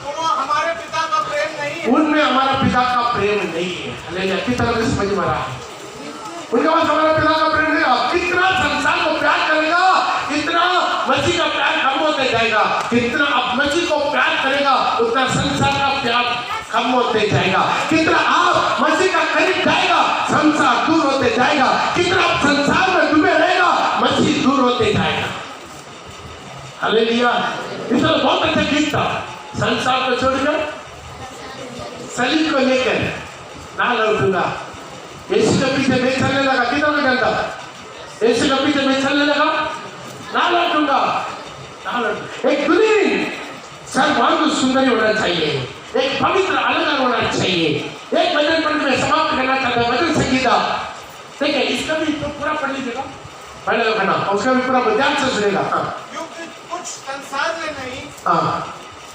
तो वो हमारे पिता का प्रेम नहीं है, उनमें हमारा पिता का प्रेम नहीं है। हालेलुया। कितना समझ में आ रहा है? उनके पास हमारा पिता का प्रेम नहीं है। कितना संसार को प्यार करेगा, कितना मसीह का प्यार कम होते जाएगा, कितना आप मसीह को प्यार करेगा उतना संसार का प्यार कम होते जाएगा। कितना आप मसीह का करीब जाएगा संसार दूर होते जाएगा, कितना आप संसार में डूबे रहेगा मसीह दूर होते जाएगा। हालेलुया। इसलिए बहुत अच्छा गीत था, संसार को छोड़कर सलीब को लेकर ना लौटूंगा। यीशु के पीछे मैं चलने लगा, कितना में जानता, यीशु के पीछे मैं चलने लगा, ना लौटूंगा ना लौटूंगा। एक दुल्हन सर्वांग सुंदरी होना चाहिए, एक पवित्र अलंकार होना चाहिए। एक भजन पढ़ में समाप्त करना चाहता हूं, भजन संगीता ठीक है, इसका भी तो पूरा पढ़ लीजिएगा, पहले लिखना उसका भी पूरा ध्यान से सुनेगा। क्योंकि कुछ संसार में नहीं,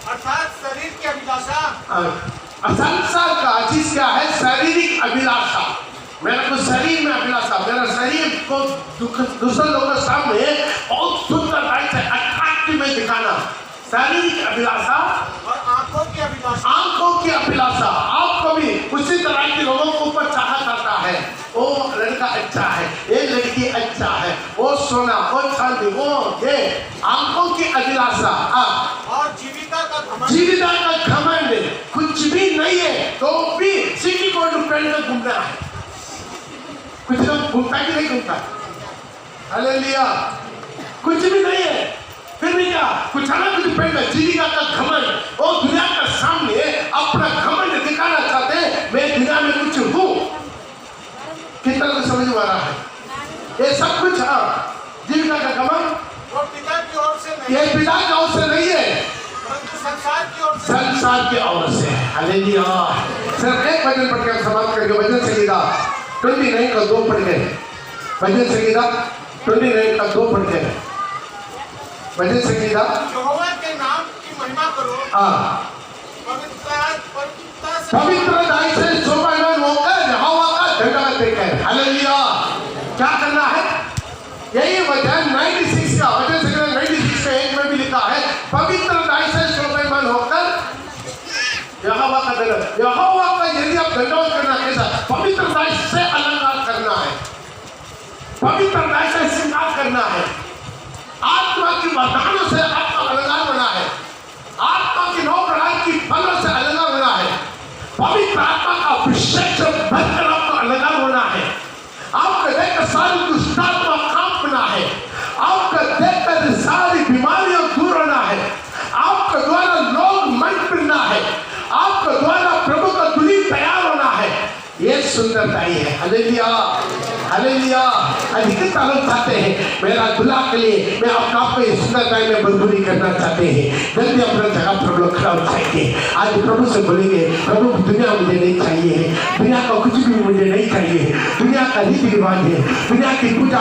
अर्थात शरीर की अभिलाषा, संसार का चीज क्या है? शारीरिक अभिलाषा। मेरा को शरीर में अभिलाषा, मेरा शरीर को दूसरे लोगों के सामने बहुत सुंदर ढंग से अट्रैक्टिव में दिखाना, शारीरिक अभिलाषा और आंखों की अभिलाषा। आंखों की अभिलाषा। आपको भी उसी तरह के लोगों को ऊपर चाहत आता है, वो लड़का अच्छा है, ये लड़की अच्छा है, वो सोना, वो चांदी, वो ये आंखों की अभिलाषा और जीविका का घमंड। जीविका का घमंड कुछ भी नहीं है तो भी सिटी को पहन कर घूमना है। कुछ लोग घूमता कि नहीं घूमता? हालेलुया। कुछ भी नहीं है फिर भी क्या कुछ अलग कुछ पहन कर जीविका का घमंड, वो दुनिया के सामने अपना घमंड दिखाना चाहते, मैं दुनिया में कुछ हूँ। कितना को समझ में आ रहा है? ये सब कुछ जीविका का घमंड वो पिता की ओर से नहीं, ये पिता की ओर से नहीं है, परंतु संसार की ओर से। संसार की ओर से। हालेलुया। सिर्फ एक भजन पढ़ के हम समाप्त करके भजन संगीता 29 का 2 पढ़ गए। भजन संगीता 29 का 2 पढ़ गए। भजन संगीता यहोवा के नाम की महिमा करो, पवित्रताई से शोभायमान होकर यहोवा का धन्यवाद देकर। हालेलुया। क्या करना है? यही वचन 96 का भजन संगीता 96 के 1 में भी लिखा है, पवित्रताई से शोभायमान होकर यहोवा का धन्यवाद। यहोवा का यदि आप धन्यवाद करना कैसा? पवित्रताई से अलंकार करना है, पवित्रताई से श्रृंगार करना है, आत्मा की वरदानों से आपका अलंकार बना है, आत्मा की 9 प्रकार की फलों से अलंकार बना है, पवित्र आत्मा का अभिषेक से भरकर आपका अलंकार होना है, आपका देखकर सारी दुष्टात्मा कांपना है, आपका देखकर सारी बीमारियां दूर होना है, आपके द्वारा लोग मन फिरना है, आपके द्वारा प्रभु का धुनी तैयार होना है। ये सुंदरता ही है। Hallelujah, hallelujah. अधिकता लोग चाहते हैं मेरा दुल्हा के लिए मैं आपको इस सुंदरता में बंधुरी करना चाहते हैं। जल्दी अपना जगह पर लोग खड़ा हो जाएंगे। आज प्रभु से बोलेंगे, प्रभु दुनिया मुझे नहीं चाहिए, दुनिया का कुछ भी मुझे नहीं चाहिए, दुनिया का रीति रिवाज है, दुनिया की पूजा